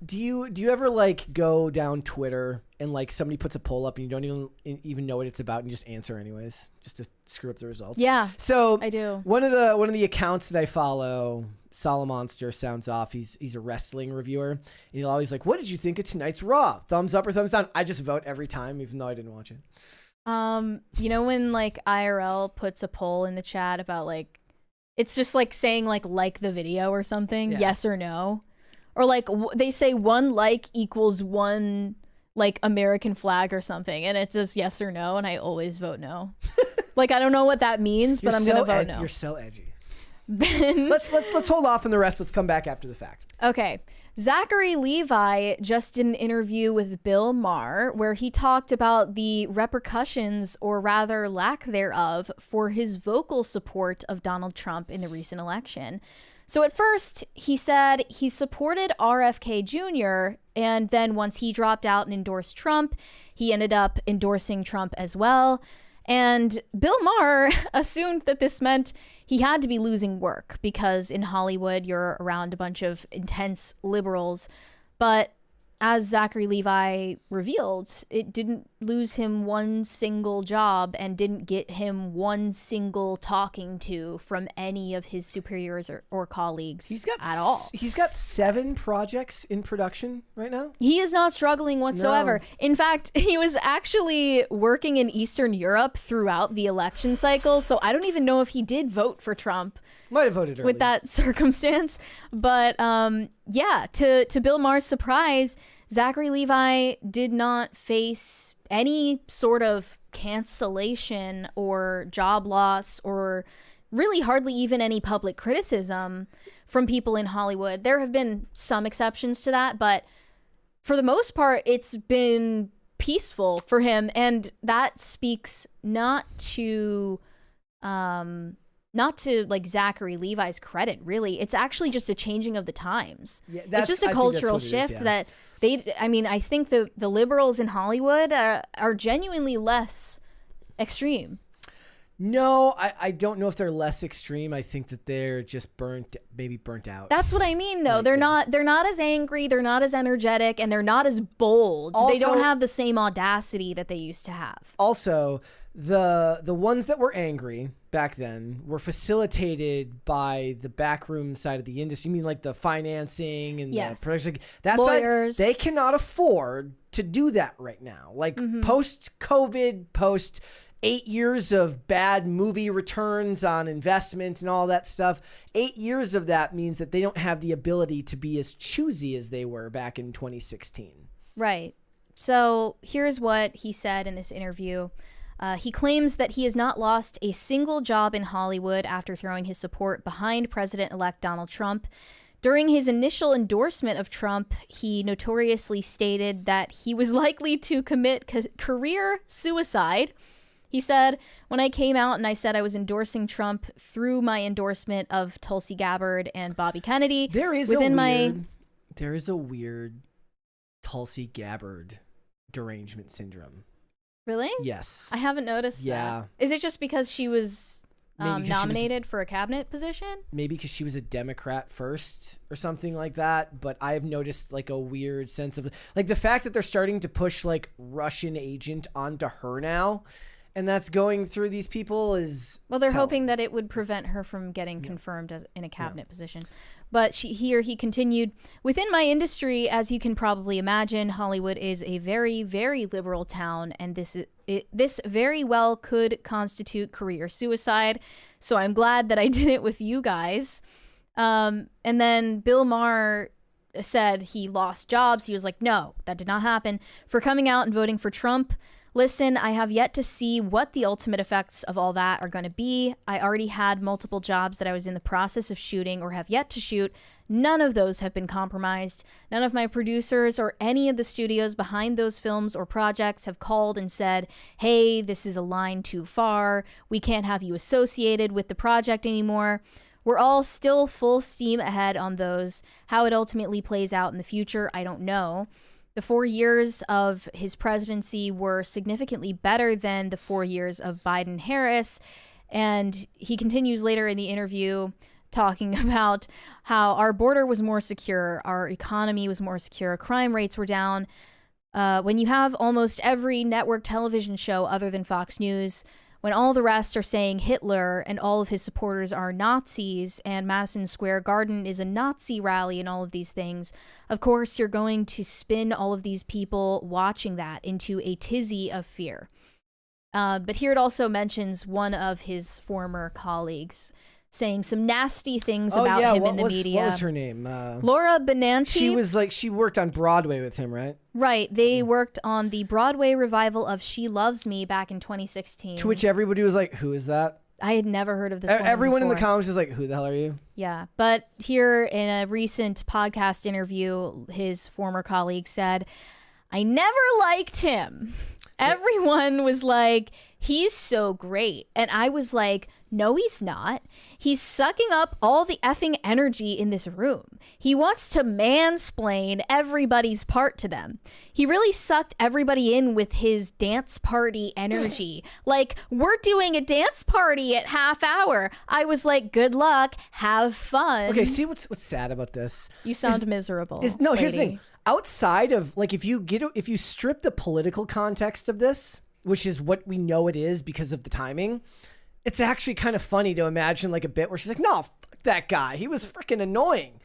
Do you ever like go down Twitter and like somebody puts a poll up and you don't even know what it's about and you just answer anyways just to screw up the results? Yeah. So I do. One of the accounts that I follow, Salamonster sounds off. He's a wrestling reviewer. And he'll always like, what did you think of tonight's Raw? Thumbs up or thumbs down? I just vote every time, even though I didn't watch it. You know when like IRL puts a poll in the chat about like, it's just like saying like the video or something, yes or no, or like they say 1 like equals 1 like American flag or something, and it says yes or no, and I always vote no. Like I don't know what that means, but I'm gonna vote no. You're so edgy. Ben, let's hold off on the rest. Let's come back after the fact. Okay. Zachary Levi just did an interview with Bill Maher where he talked about the repercussions, or rather lack thereof, for his vocal support of Donald Trump in the recent election. So at first, he said he supported RFK Jr., and then once he dropped out and endorsed Trump, he ended up endorsing Trump as well. And Bill Maher assumed that this meant he had to be losing work because in Hollywood, you're around a bunch of intense liberals. But as Zachary Levi revealed, it didn't lose him one single job and didn't get him one single talking to from any of his superiors or colleagues at all. He's got 7 projects in production right now. He is not struggling whatsoever. No. In fact, he was actually working in Eastern Europe throughout the election cycle, so I don't even know if he did vote for Trump. Might have voted early. With that circumstance. But yeah, to Bill Maher's surprise, Zachary Levi did not face any sort of cancellation or job loss or really hardly even any public criticism from people in Hollywood. There have been some exceptions to that, but for the most part, it's been peaceful for him. And that speaks not to like Zachary Levi's credit, really. It's actually just a changing of the times. Yeah, it's just a cultural shift that I think the liberals in Hollywood are genuinely less extreme. No, I don't know if they're less extreme. I think that they're just maybe burnt out. That's what I mean, though. They're not as angry, they're not as energetic, and they're not as bold. Also, they don't have the same audacity that they used to have. Also, the ones that were angry back then were facilitated by the backroom side of the industry. You mean like the financing and the production? That's lawyers. They cannot afford to do that right now. Like post-COVID, post 8 years of bad movie returns on investment and all that stuff. 8 years of that means that they don't have the ability to be as choosy as they were back in 2016. Right. So here's what he said in this interview. He claims that he has not lost a single job in Hollywood after throwing his support behind President-elect Donald Trump. During his initial endorsement of Trump, he notoriously stated that he was likely to commit career suicide. He said, when I came out and I said I was endorsing Trump through my endorsement of Tulsi Gabbard and Bobby Kennedy, there is a weird Tulsi Gabbard derangement syndrome. Really? Yes. I haven't noticed that. Is it just because she was Maybe 'cause she was- nominated for a cabinet position. Maybe because she was a Democrat first or something like that. But I've noticed like a weird sense of like the fact that they're starting to push like Russian agent onto her now. And that's going through these people is... Well, they're telling. hoping that it would prevent her from getting confirmed as in a cabinet position. But he continued, within my industry, as you can probably imagine, Hollywood is a very, very liberal town, and this very well could constitute career suicide. So I'm glad that I did it with you guys. And then Bill Maher said he lost jobs. He was like, no, that did not happen. For coming out and voting for Trump... Listen, I have yet to see what the ultimate effects of all that are going to be. I already had multiple jobs that I was in the process of shooting or have yet to shoot. None of those have been compromised. None of my producers or any of the studios behind those films or projects have called and said, hey, this is a line too far. We can't have you associated with the project anymore. We're all still full steam ahead on those. How it ultimately plays out in the future, I don't know. The 4 years of his presidency were significantly better than the 4 years of Biden-Harris. And he continues later in the interview talking about how our border was more secure, our economy was more secure, crime rates were down. When you have almost every network television show other than Fox News, when all the rest are saying Hitler and all of his supporters are Nazis and Madison Square Garden is a Nazi rally and all of these things, of course you're going to spin all of these people watching that into a tizzy of fear. But here it also mentions one of his former colleagues saying some nasty things about him in the media. What was her name? Laura Benanti. She worked on Broadway with him, right? Right. They worked on the Broadway revival of She Loves Me back in 2016. To which everybody was like, who is that? I had never heard of this woman Everyone in the before. comments is like, who the hell are you? Yeah. But here in a recent podcast interview, his former colleague said, I never liked him. Everyone was like, he's so great. And I was like, no, he's not. He's sucking up all the effing energy in this room. He wants to mansplain everybody's part to them. He really sucked everybody in with his dance party energy. Like, we're doing a dance party at half hour. I was like, good luck. Have fun. Okay, see what's sad about this? You sound miserable. Here's the thing. Outside of, like, if you strip the political context of this, which is what we know it is because of the timing, it's actually kind of funny to imagine like a bit where she's like, no, fuck that guy. He was freaking annoying.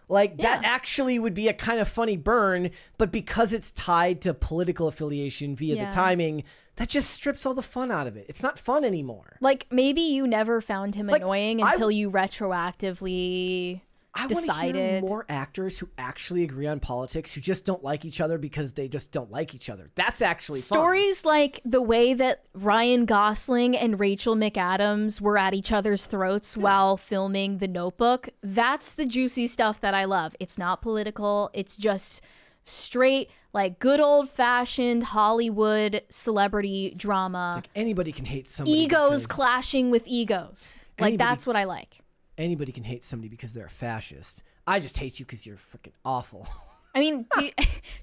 Like that actually would be a kind of funny burn, but because it's tied to political affiliation via the timing, that just strips all the fun out of it. It's not fun anymore. Like maybe you never found him annoying until you retroactively decided. I want to hear more actors who actually agree on politics, who just don't like each other because they just don't like each other. That's actually stories fun. Like the way that Ryan Gosling and Rachel McAdams were at each other's throats while filming The Notebook. That's the juicy stuff that I love. It's not political. It's just straight, like good old fashioned Hollywood celebrity drama. It's like anybody can hate somebody. Egos clashing with egos. Like that's what I like. Anybody can hate somebody because they're a fascist. I just hate you because you're freaking awful. I mean,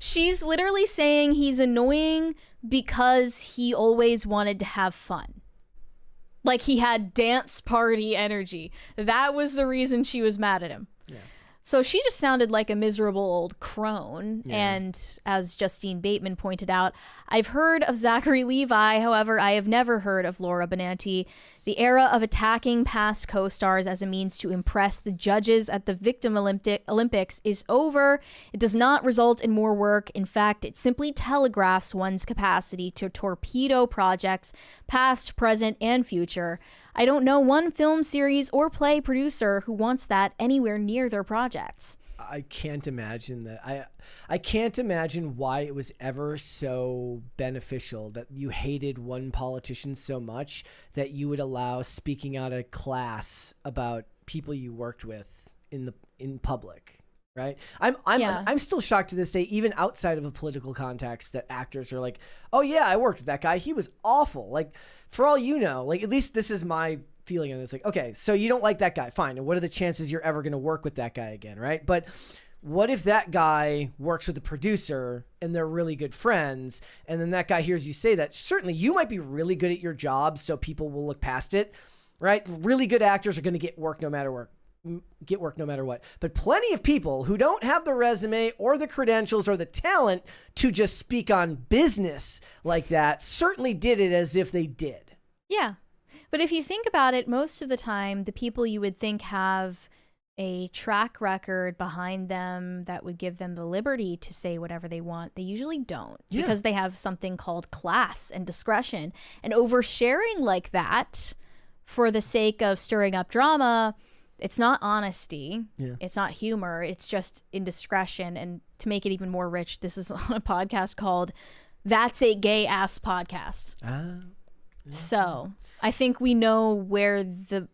she's literally saying he's annoying because he always wanted to have fun. Like he had dance party energy. That was the reason she was mad at him. Yeah. So she just sounded like a miserable old crone. Yeah. And as Justine Bateman pointed out, I've heard of Zachary Levi. However, I have never heard of Laura Benanti. The era of attacking past co-stars as a means to impress the judges at the Victim Olympics is over. It does not result in more work. In fact, it simply telegraphs one's capacity to torpedo projects, past, present, and future. I don't know one film series or play producer who wants that anywhere near their projects. I can't imagine that. I can't imagine why it was ever so beneficial that you hated one politician so much that you would allow speaking out of class about people you worked with in public. Right. I'm still shocked to this day, even outside of a political context, that actors are like, oh yeah, I worked with that guy. He was awful. Like, for all you know, like, at least this is my feeling on this. Like, okay, so you don't like that guy. Fine. And what are the chances you're ever going to work with that guy again? Right. But what if that guy works with a producer and they're really good friends, and then that guy hears you say that? Certainly you might be really good at your job, so people will look past it. right? Really good actors are going to get work no matter what. But plenty of people who don't have the resume or the credentials or the talent to just speak on business like that certainly did it as if they did. Yeah. But if you think about it, most of the time, the people you would think have a track record behind them that would give them the liberty to say whatever they want, they usually don't, because they have something called class and discretion. And oversharing like that for the sake of stirring up drama, it's not honesty. Yeah. It's not humor. It's just indiscretion. And to make it even more rich, this is on a podcast called That's a Gay Ass Podcast. So I think we know where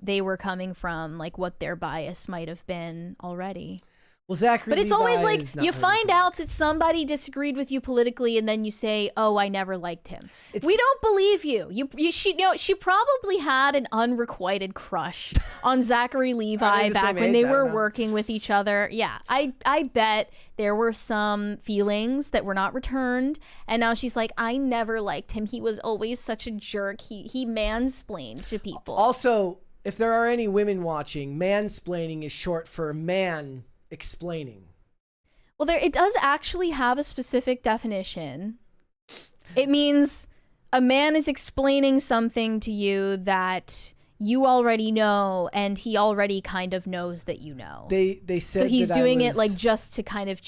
they were coming from, like what their bias might have been already. Well, Zachary, but it's always like you find out that somebody disagreed with you politically, and then you say, "Oh, I never liked him." We don't believe you. She probably had an unrequited crush on Zachary Levi back when they were working with each other. Yeah, I bet there were some feelings that were not returned, and now she's like, "I never liked him. He was always such a jerk. He mansplained to people." Also, if there are any women watching, mansplaining is short for man explaining. Well, it does actually have a specific definition. It means a man is explaining something to you that you already know, and he already kind of knows that you know. They said so he's doing it like just to kind of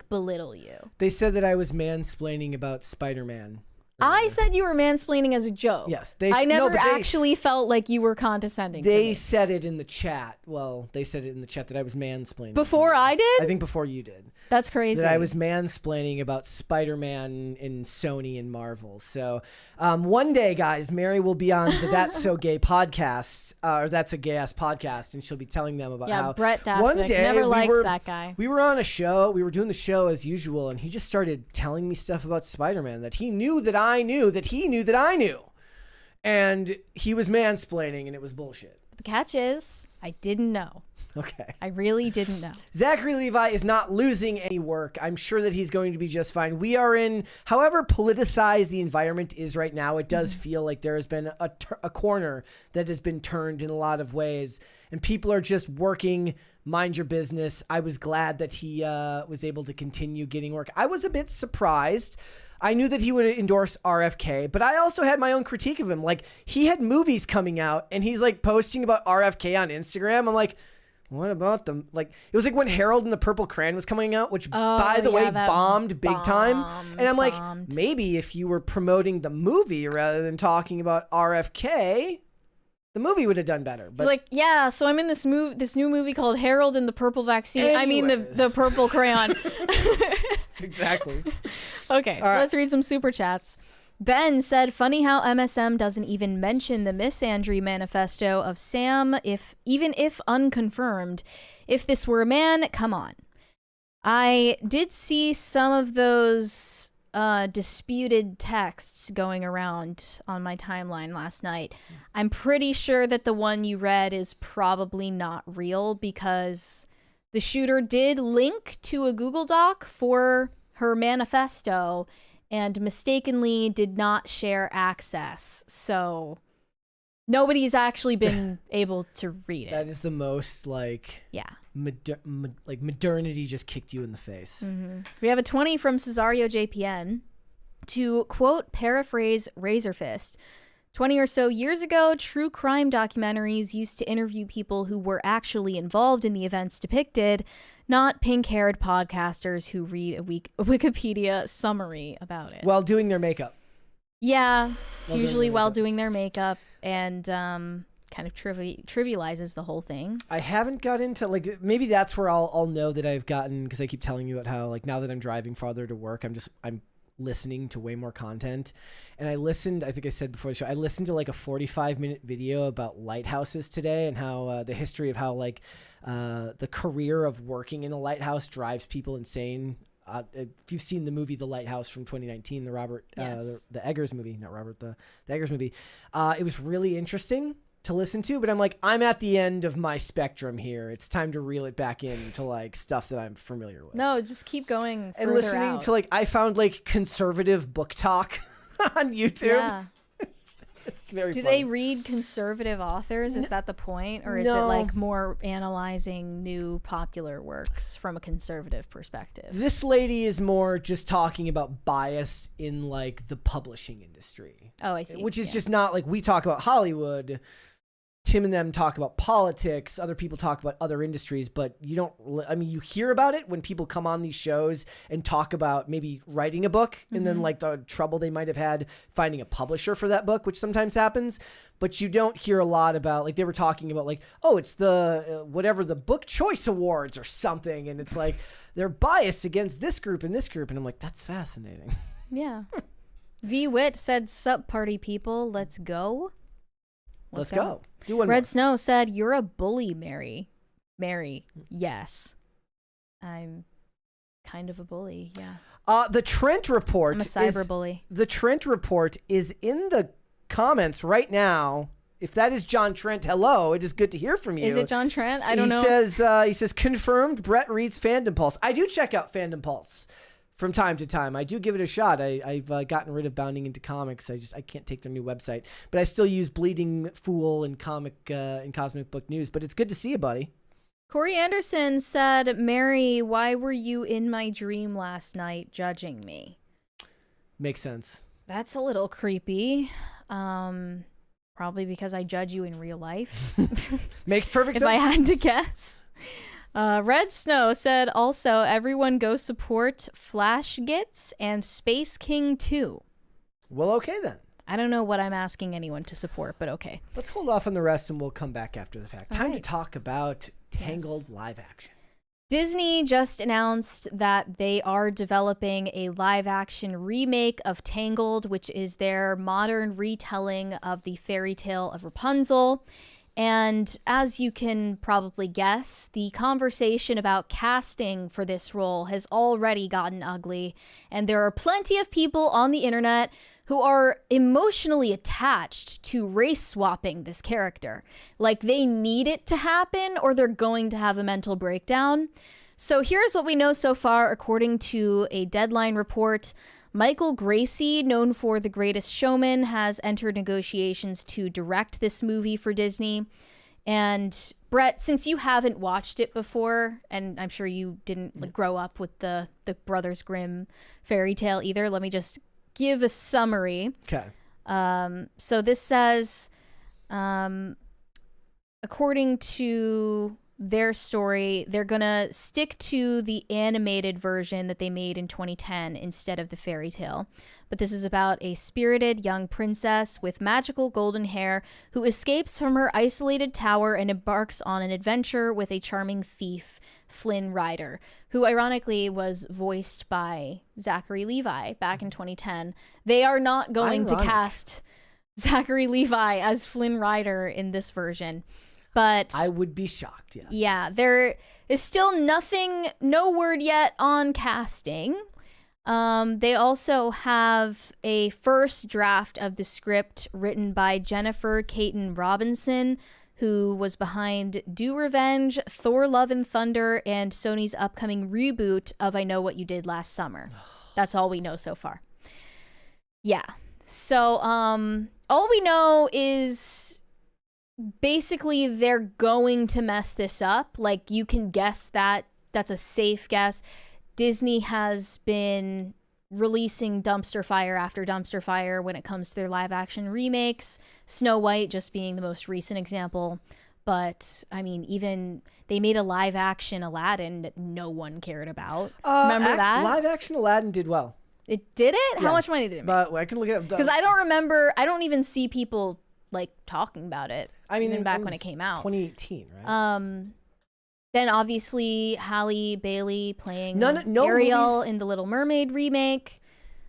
belittle you. They said that I was mansplaining about Spider-Man. I said you were mansplaining as a joke. Yes. I never actually felt like you were condescending to me. They said it in the chat. Well, they said it in the chat that I was mansplaining. Before I did? I think before you did. That's crazy. That I was mansplaining about Spider-Man in Sony and Marvel. So one day, guys, Mary will be on the That's So Gay podcast, or That's a Gay Ass podcast, and she'll be telling them about how Brett Dasnick, one day never liked that guy. We were on a show. We were doing the show as usual, and he just started telling me stuff about Spider-Man that he knew that I knew that he knew that I knew. And he was mansplaining, and it was bullshit. The catch is, I didn't know. Okay. I really didn't know. Zachary Levi is not losing any work. I'm sure that he's going to be just fine. We are in, however politicized the environment is right now, it does feel like there has been a corner that has been turned in a lot of ways. And people are just working, mind your business. I was glad that he was able to continue getting work. I was a bit surprised. I knew that he would endorse RFK, but I also had my own critique of him. Like, he had movies coming out, and he's like posting about RFK on Instagram. I'm like, what about them? Like, it was like when Harold and the Purple Crayon was coming out, which, by the way, bombed big time. And I'm like, maybe if you were promoting the movie rather than talking about RFK, the movie would have done better. But it's like, yeah, so I'm in this new movie called Harold and the Purple Vaccine. Anyways. I mean, the Purple Crayon. Exactly. Okay, let's read some super chats. Ben said, funny how MSM doesn't even mention the misandry manifesto of Sam, even if unconfirmed. If this were a man, come on. I did see some of those disputed texts going around on my timeline last night. I'm pretty sure that the one you read is probably not real, because the shooter did link to a Google Doc for her manifesto and mistakenly did not share access. So nobody's actually been able to read it. That is the most modernity just kicked you in the face. Mm-hmm. We have a 20 from Cesario JPN to quote, paraphrase Razorfist. 20 or so years ago, true crime documentaries used to interview people who were actually involved in the events depicted, not pink-haired podcasters who read a Wikipedia summary about it. While doing their makeup. Yeah, it's usually while doing their makeup, and kind of trivializes the whole thing. I haven't got into, like, maybe that's where I'll know that I've gotten, because I keep telling you about how, like, now that I'm driving farther to work, I'm listening to way more content. And I think I said before the show, I listened to like a 45-minute video about lighthouses today, and how the history of how like the career of working in a lighthouse drives people insane. If you've seen the movie The Lighthouse from 2019, the Robert the Eggers movie, not Robert, the Eggers movie, it was really interesting to listen to, but I'm like, I'm at the end of my spectrum here. It's time to reel it back into like stuff that I'm familiar with. No, just keep going and listening out. to, like, I found like conservative book talk on YouTube. Yeah. It's very Do funny. they read conservative authors? Is that the point? Or is it No. like more analyzing new popular works from a conservative perspective? This lady is more just talking about bias in like the publishing industry. Oh, I see. Which is Yeah. just not like we talk about Hollywood. Tim and them talk about politics. Other people talk about other industries, but you don't. I mean, you hear about it when people come on these shows and talk about maybe writing a book and then like the trouble they might have had finding a publisher for that book, which sometimes happens. But you don't hear a lot about like they were talking about like, oh, it's the whatever the Book Choice Awards or something, and it's like they're biased against this group and this group, and I'm like, that's fascinating. Yeah. V Wit said, "Sup, party people, let's go." Let's go. Do one Red more. Snow said, "You're a bully, Mary." Mary, yes. I'm kind of a bully, yeah. The Trent report. I'm a cyber bully. The Trent report is in the comments right now. If that is John Trent, hello. It is good to hear from you. Is it John Trent? I don't know. He says confirmed. Brett reads Fandom Pulse. I do check out Fandom Pulse from time to time. I do give it a shot. I've gotten rid of Bounding into Comics. I can't take their new website, but I still use Bleeding Fool and Cosmic Book News. But it's good to see you, buddy. Corey Anderson said, "Mary, why were you in my dream last night judging me?" Makes sense. That's a little creepy. Probably because I judge you in real life. Makes perfect If sense. I had to guess. Red Snow said, "Also, everyone go support Flash Gits and Space King 2. Well, okay then. I don't know what I'm asking anyone to support, but okay. Let's hold off on the rest and we'll come back after the fact. Time to right. talk about Tangled live action. Disney just announced that they are developing a live-action remake of Tangled, which is their modern retelling of the fairy tale of Rapunzel. And as you can probably guess, the conversation about casting for this role has already gotten ugly, and there are plenty of people on the internet who are emotionally attached to race swapping this character. Like they need it to happen or they're going to have a mental breakdown. So here's what we know so far according to a Deadline report. Michael Gracie, known for The Greatest Showman, has entered negotiations to direct this movie for Disney. And Brett, since you haven't watched it before, and I'm sure you didn't grow up with the Brothers Grimm fairy tale either, let me just give a summary. Okay. So this says, according to their story, they're gonna stick to the animated version that they made in 2010 instead of the fairy tale. But this is about a spirited young princess with magical golden hair who escapes from her isolated tower and embarks on an adventure with a charming thief, Flynn Rider, who ironically was voiced by Zachary Levi back in 2010. They are not going to cast Zachary Levi as Flynn Rider in this version. But I would be shocked, yes. yeah, there is still no word yet on casting. They also have a first draft of the script written by Jennifer Caton Robinson, who was behind Do Revenge, Thor Love and Thunder, and Sony's upcoming reboot of I Know What You Did Last Summer. That's all we know so far. Yeah. So all we know is basically they're going to mess this up. Like, you can guess that. That's a safe guess. Disney has been releasing dumpster fire after dumpster fire when it comes to their live action remakes. Snow White just being the most recent example. But I mean, even they made a live action Aladdin that no one cared about. Remember that? Live action Aladdin did well. It did it? Yeah. How much money did it make? But I can look at it. Because I don't even see people like talking about it. I mean, even back when it came out. 2018, right? Then obviously Halle Bailey playing No Ariel movies- in the Little Mermaid remake.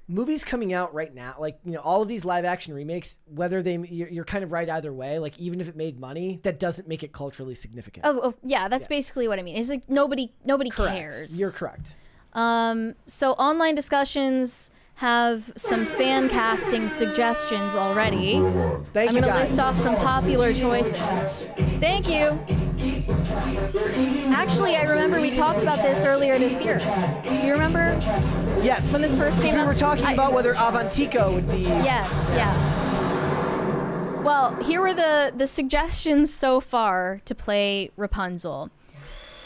Movies coming out right now, like, you know, all of these live action remakes, whether you're kind of right either way. Like, even if it made money, that doesn't make it culturally significant. Oh yeah, that's basically what I mean. It's like nobody Correct. cares. You're correct. So online discussions have some fan casting suggestions already. Thank I'm you, going to guys. list off some popular choices. Thank you. Actually, I remember we talked about this earlier this year. Do you remember? Yes. When this first came we out, were talking about whether Avantico would be. Yes, yeah. Well, here were the suggestions so far to play Rapunzel.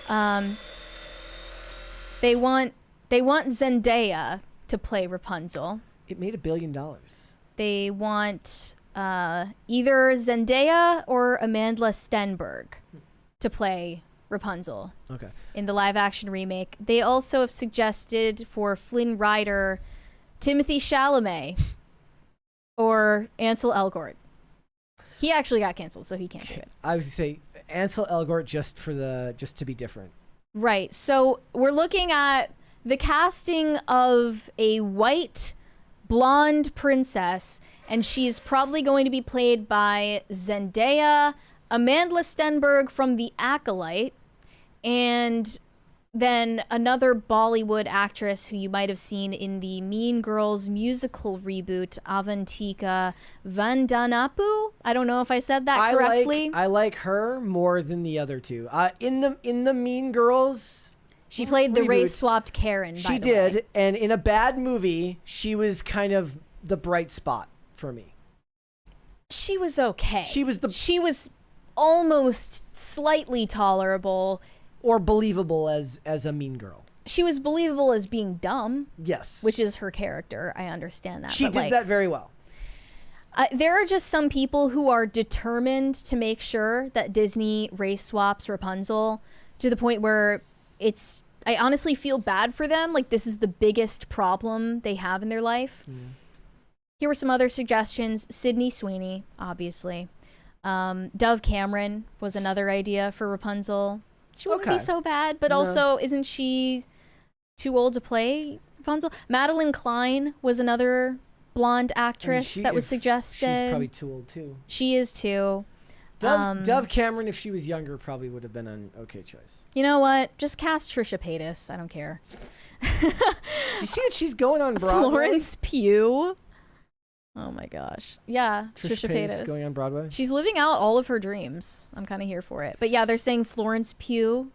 They want Zendaya to play Rapunzel. It made $1 billion. They want either Zendaya or Amanda Stenberg to play Rapunzel. Okay. In the live action remake. They also have suggested for Flynn Rider, Timothée Chalamet or Ansel Elgort. He actually got canceled, so he can't do it. I was going to say Ansel Elgort just to be different. Right. So we're looking at the casting of a white blonde princess, and she's probably going to be played by Zendaya, Amanda Stenberg from The Acolyte, and then another Bollywood actress who you might have seen in the Mean Girls musical reboot, Avantika Vandanapu. I don't know if I said that correctly. I like her more than the other two. In the Mean Girls, she played the reboot, race-swapped Karen, She did, and in a bad movie, she was kind of the bright spot for me. She was okay. She was almost slightly tolerable. Or believable as a mean girl. She was believable as being dumb. Yes. Which is her character. I understand that. She did that very well. There are just some people who are determined to make sure that Disney race swaps Rapunzel to the point where I honestly feel bad for them. Like, this is the biggest problem they have in their life. Here were some other suggestions. Sydney Sweeney, obviously. Dove Cameron was another idea for Rapunzel. She wouldn't be so bad, but also, isn't she too old to play Rapunzel? Madeline Klein was another blonde actress that was suggested. She's probably too old, too. She is, too. Dove Cameron, if she was younger, probably would have been an okay choice. You know what? Just cast Trisha Paytas. I don't care. You see that she's going on Broadway? Florence Pugh. Oh my gosh. Yeah, Trisha Paytas going on Broadway. She's living out all of her dreams. I'm kind of here for it. But yeah, they're saying Florence Pugh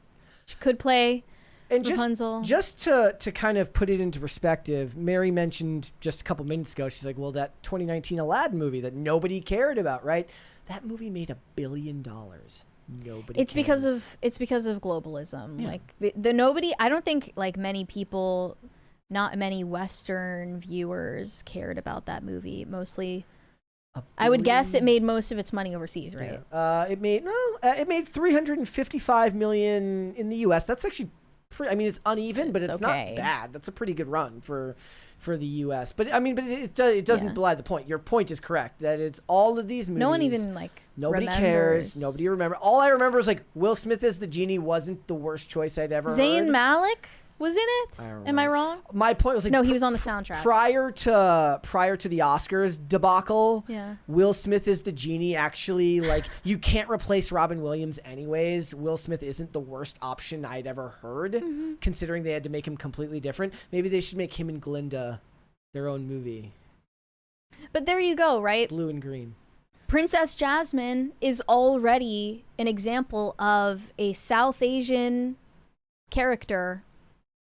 could play Rapunzel. Just to kind of put it into perspective, Mary mentioned just a couple minutes ago, she's like, well, that 2019 Aladdin movie that nobody cared about, right? That movie made $1 billion. Nobody It's because of globalism. Yeah. Like I don't think like many people, not many Western viewers cared about that movie. Mostly, I would guess it made most of its money overseas, right? Yeah. It made $355 million in the U.S. That's actually I mean, it's uneven, but it's okay. not bad. That's a pretty good run for the U.S. But I mean, it doesn't belie the point. Your point is correct that it's all of these movies. No one even nobody remembers. cares. Nobody remembers. All I remember is like Will Smith as the genie wasn't the worst choice I'd ever heard. Zayn Malik was in it. Am I wrong? My point was like no, he was on the soundtrack. Prior to the Oscars debacle, Will Smith is the genie. Actually, like you can't replace Robin Williams anyways. Will Smith isn't the worst option I'd ever heard, considering they had to make him completely different. Maybe they should make him and Glinda their own movie. But there you go, right? Blue and green. Princess Jasmine is already an example of a South Asian character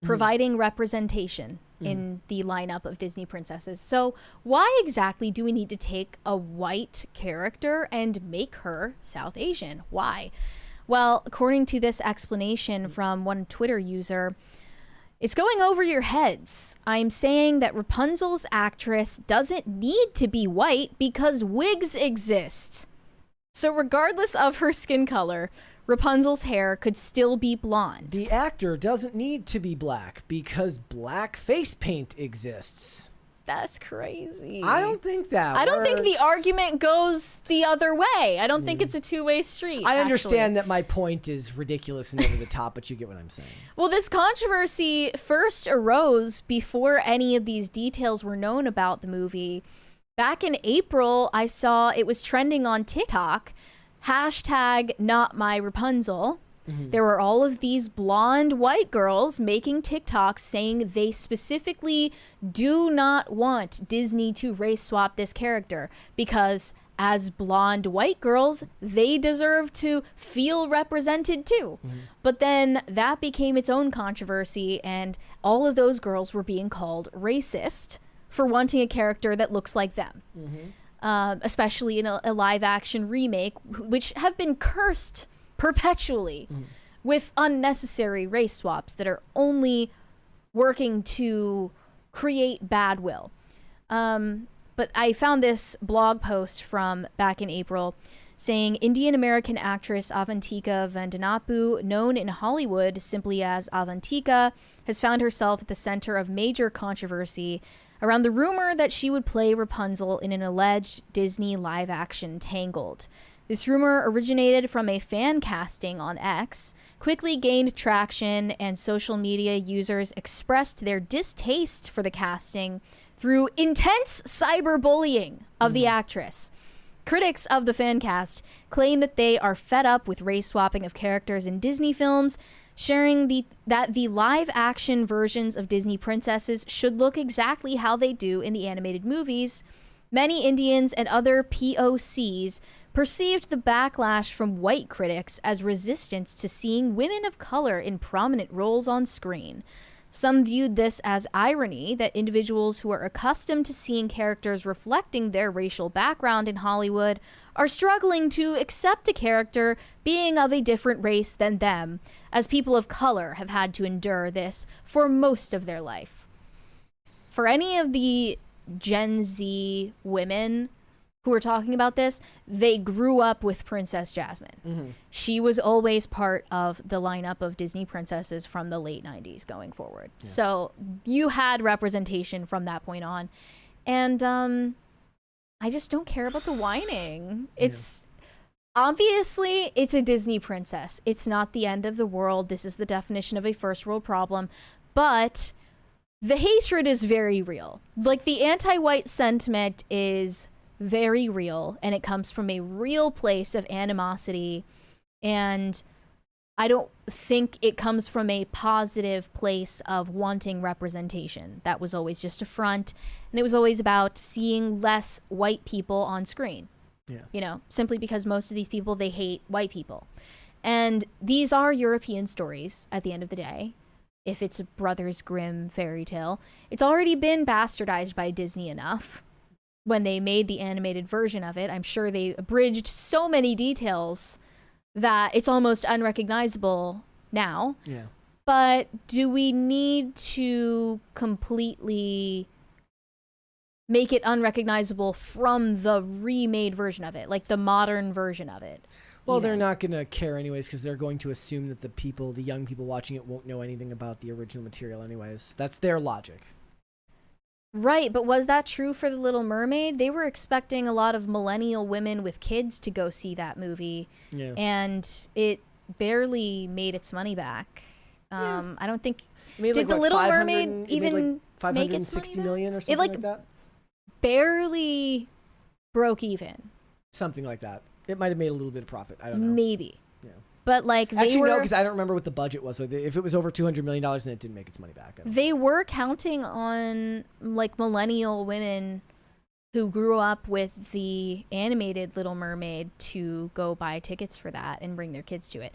providing representation in the lineup of Disney princesses. So why exactly do we need to take a white character and make her South Asian? Why? Well, according to this explanation from one Twitter user, it's going over your heads. I'm saying that Rapunzel's actress doesn't need to be white because wigs exist. So regardless of her skin color, Rapunzel's hair could still be blonde. The actor doesn't need to be black because black face paint exists. That's crazy. I don't think that I don't think the works. argument goes the other way. I don't think it's a two-way street. I understand that my point is ridiculous and over the top, but you get what I'm saying. Well, this controversy first arose before any of these details were known about the movie. Back in April, I saw it was trending on TikTok. #NotMyRapunzel. There were all of these blonde white girls making TikToks saying they specifically do not want Disney to race swap this character because as blonde white girls, they deserve to feel represented too. But then that became its own controversy and all of those girls were being called racist for wanting a character that looks like them. especially in a live action remake, which have been cursed perpetually with unnecessary race swaps that are only working to create bad will. But I found this blog post from back in April saying Indian-American actress Avantika Vandanapu, known in Hollywood simply as Avantika, has found herself at the center of major controversy around the rumor that she would play Rapunzel in an alleged Disney live-action Tangled. This rumor originated from a fan casting on X, quickly gained traction, and social media users expressed their distaste for the casting through intense cyberbullying of the actress. Critics of the fan cast claim that they are fed up with race swapping of characters in Disney films, sharing that the live-action versions of Disney princesses should look exactly how they do in the animated movies. Many Indians and other POCs perceived the backlash from white critics as resistance to seeing women of color in prominent roles on screen. Some viewed this as irony that individuals who are accustomed to seeing characters reflecting their racial background in Hollywood are struggling to accept a character being of a different race than them, as people of color have had to endure this for most of their life. For any of the Gen Z women who are talking about this, they grew up with Princess Jasmine. She was always part of the lineup of Disney princesses from the late 90s going forward. Yeah. So you had representation from that point on. And I just don't care about the whining. It's obviously it's a Disney princess. It's not the end of the world. This is the definition of a first world problem. But the hatred is very real. Like, the anti-white sentiment is very real, and it comes from a real place of animosity, and I don't think it comes from a positive place of wanting representation. That was always just a front, and it was always about seeing less white people on screen. You know, simply because most of these people, they hate white people. And these are European stories at the end of the day. If it's a Brothers Grimm fairy tale, it's already been bastardized by Disney enough. When they made the animated version of it, I'm sure they abridged so many details that it's almost unrecognizable now. Yeah. But do we need to completely make it unrecognizable from the remade version of it, like the modern version of it? Well, they're not going to care anyways, because they're going to assume that the young people watching it won't know anything about the original material anyways. That's their logic. Right, but was that true for The Little Mermaid? They were expecting a lot of millennial women with kids to go see that movie, and it barely made its money back. I don't think... Did The Little Mermaid even make its money back? Million or something like that? Barely broke even. Something like that. It might have made a little bit of profit. I don't know. Maybe. Yeah. But like no, because I don't remember what the budget was. If it was over $200 million, then it didn't make its money back. They were counting on like millennial women who grew up with the animated Little Mermaid to go buy tickets for that and bring their kids to it.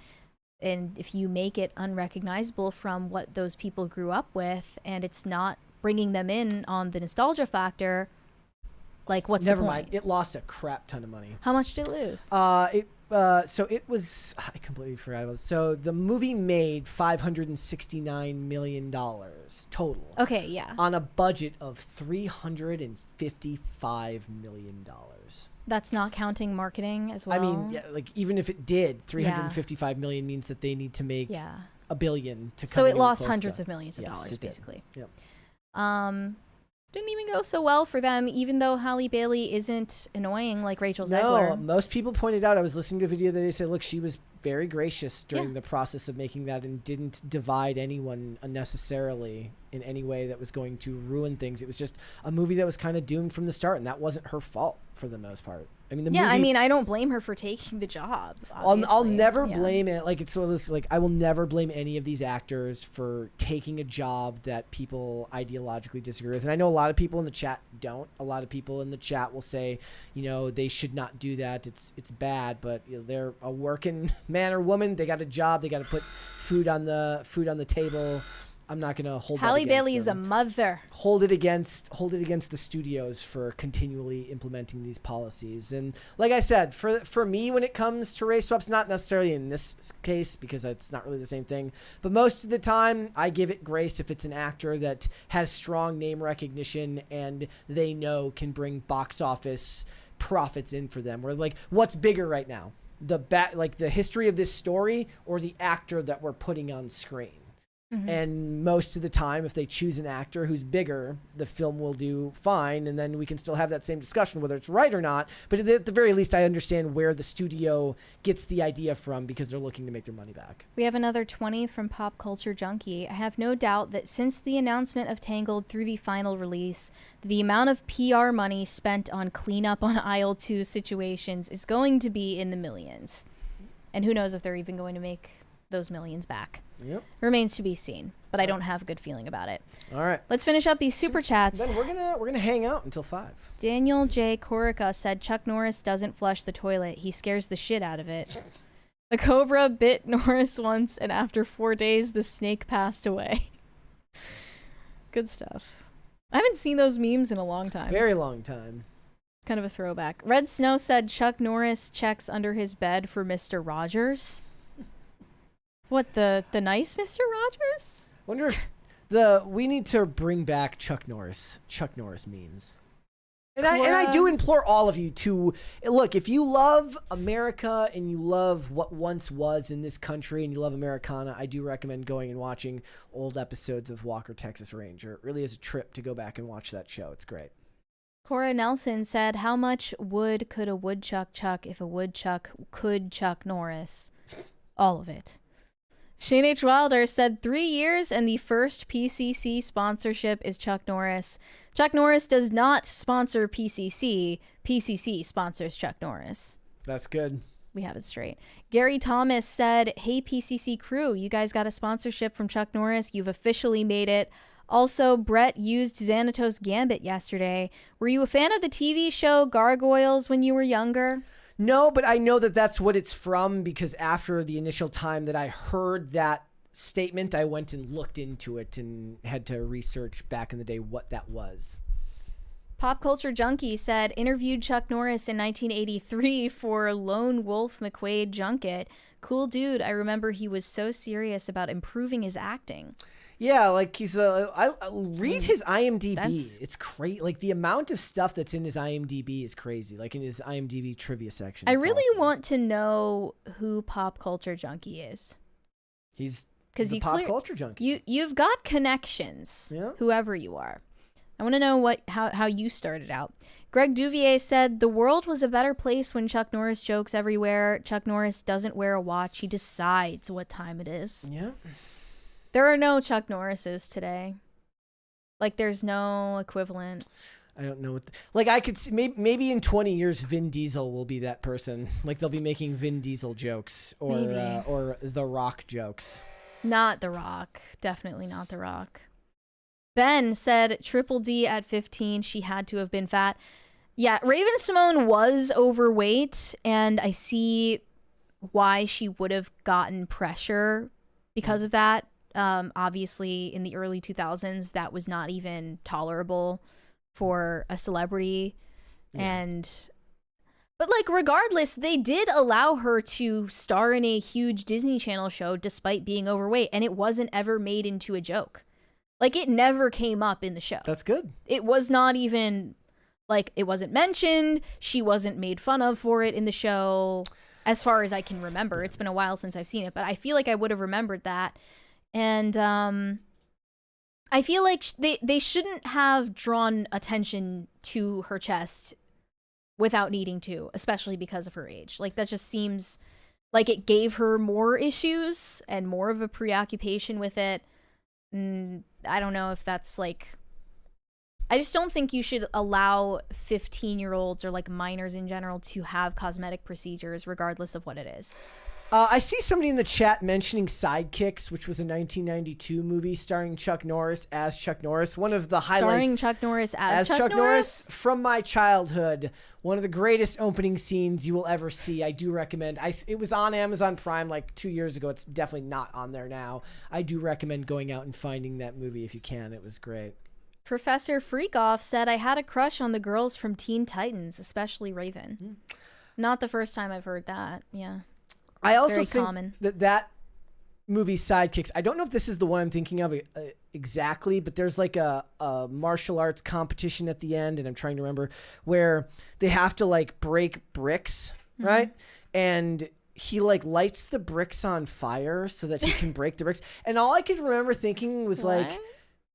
And if you make it unrecognizable from what those people grew up with, and it's not bringing them in on the nostalgia factor, like what's the point? Never mind. It lost a crap ton of money. How much did it lose? So it was, I completely forgot about it. So the movie made $569 million total. Okay, yeah. On a budget of $355 million. That's not counting marketing as well. I mean, yeah, like even if it did, $355 million means that they need to make $1 billion to come. So it lost hundreds of millions of dollars, basically. Yep. Didn't even go so well for them, even though Halle Bailey isn't annoying like Rachel Zegler. No, most people pointed out, I was listening to a video that they said, look, she was very gracious during the process of making that and didn't divide anyone unnecessarily in any way that was going to ruin things. It was just a movie that was kind of doomed from the start, and that wasn't her fault for the most part. I mean, the movie, I mean, I don't blame her for taking the job. I'll never blame it. Like, it's sort of this, like, I will never blame any of these actors for taking a job that people ideologically disagree with. And I know a lot of people in the chat don't. A lot of people in the chat will say, you know, they should not do that. It's bad. But you know, they're a working man or woman. They got a job. They got to put food on the table. I'm not gonna hold Halle that against Bailey is a them. mother. Hold it against the studios for continually implementing these policies. And like I said, for me, when it comes to race swaps, not necessarily in this case because it's not really the same thing, but most of the time I give it grace if it's an actor that has strong name recognition and they know can bring box office profits in for them. Where like, what's bigger right now, the history of this story or the actor that we're putting on screen? And most of the time, if they choose an actor who's bigger, the film will do fine. And then we can still have that same discussion, whether it's right or not. But at the very least, I understand where the studio gets the idea from because they're looking to make their money back. We have another 20 from Pop Culture Junkie. I have no doubt that since the announcement of Tangled through the final release, the amount of PR money spent on cleanup on aisle 2 situations is going to be in the millions. And who knows if they're even going to make those millions back. Yep. Remains to be seen, but I don't have a good feeling about it. All right. Let's finish up these super chats. Then we're gonna hang out until 5. Daniel J. Corica said Chuck Norris doesn't flush the toilet. He scares the shit out of it. The cobra bit Norris once, and after 4 days, the snake passed away. Good stuff. I haven't seen those memes in a long time. Very long time. Kind of a throwback. Red Snow said Chuck Norris checks under his bed for Mr. Rogers. What, the nice Mr. Rogers? Wonder if we need to bring back Chuck Norris memes. And I do implore all of you to look, if you love America and you love what once was in this country and you love Americana, I do recommend going and watching old episodes of Walker, Texas Ranger. It really is a trip to go back and watch that show. It's great. Cora Nelson said, how much wood could a woodchuck chuck if a woodchuck could Chuck Norris? All of it. Shane H. Wilder said 3 years and the first PCC sponsorship is Chuck Norris. Chuck Norris does not sponsor PCC. PCC sponsors Chuck Norris. That's good. We have it straight. Gary Thomas said, hey, PCC crew, you guys got a sponsorship from Chuck Norris. You've officially made it. Also, Brett used Xanatos Gambit yesterday. Were you a fan of the TV show Gargoyles when you were younger? No, but I know that that's what it's from because after the initial time that I heard that statement, I went and looked into it and had to research back in the day what that was. Pop Culture Junkie said, interviewed Chuck Norris in 1983 for Lone Wolf McQuade Junket. Cool dude. I remember he was so serious about improving his acting. Yeah, like I read his IMDb. It's crazy. Like the amount of stuff that's in his IMDb is crazy. Like in his IMDb trivia section. I really want to know who Pop Culture Junkie is. He's a pop culture junkie. You've got connections. Yeah. Whoever you are. I want to know how you started out. Greg Duvier said the world was a better place when Chuck Norris jokes everywhere. Chuck Norris doesn't wear a watch. He decides what time it is. Yeah. There are no Chuck Norrises today. Like, there's no equivalent. I don't know what. I could see maybe in 20 years, Vin Diesel will be that person. Like they'll be making Vin Diesel jokes or The Rock jokes. Not The Rock. Definitely not The Rock. Ben said Triple D at 15. She had to have been fat. Yeah, Raven Simone was overweight, and I see why she would have gotten pressure because of that. Obviously, in the early 2000s, that was not even tolerable for a celebrity. Yeah. But like, regardless, they did allow her to star in a huge Disney Channel show despite being overweight, and it wasn't ever made into a joke. Like, it never came up in the show. That's good. It was not even, like, it wasn't mentioned. She wasn't made fun of for it in the show, as far as I can remember. It's been a while since I've seen it, but I feel like I would have remembered that. And I feel like they shouldn't have drawn attention to her chest without needing to, especially because of her age. Like, that just seems like it gave her more issues and more of a preoccupation with it. I don't know if that's like... I just don't think you should allow 15-year-olds or like minors in general to have cosmetic procedures regardless of what it is. I see somebody in the chat mentioning Sidekicks, which was a 1992 movie starring Chuck Norris as Chuck Norris. One of the highlights. Starring Chuck Norris as Chuck Norris from my childhood. One of the greatest opening scenes you will ever see. I do recommend. It was on Amazon Prime like 2 years ago. It's definitely not on there now. I do recommend going out and finding that movie if you can. It was great. Professor Freakoff said, I had a crush on the girls from Teen Titans, especially Raven. Not the first time I've heard that. Yeah. I also Very think common. that movie Sidekicks, I don't know if this is the one I'm thinking of exactly, but there's like a martial arts competition at the end, and I'm trying to remember, where they have to like break bricks, right? And he like lights the bricks on fire so that he can break the bricks. And all I could remember thinking was like,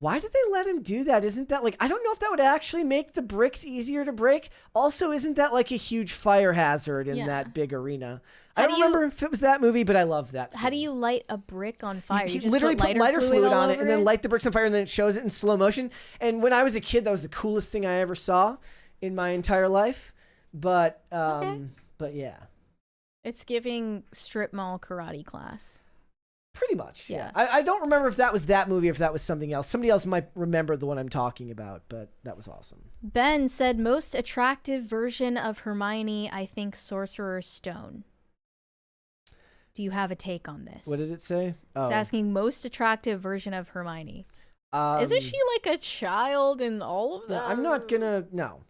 why did they let him do that? Isn't that like, I don't know if that would actually make the bricks easier to break. Also, isn't that like a huge fire hazard in that big arena? I don't remember if it was that movie, but I love that scene. How do you light a brick on fire? You You just literally put lighter fluid on it and then it? light the bricks on fire, and then it shows it in slow motion. And when I was a kid, that was the coolest thing I ever saw in my entire life. But yeah. It's giving strip mall karate class. Pretty much, Yeah. I don't remember if that was that movie or if that was something else. Somebody else might remember the one I'm talking about, but that was awesome. Ben said, most attractive version of Hermione, I think Sorcerer's Stone. Do you have a take on this? What did it say? Oh. It's asking most attractive version of Hermione. Isn't she like a child in all of them? I'm not gonna... No.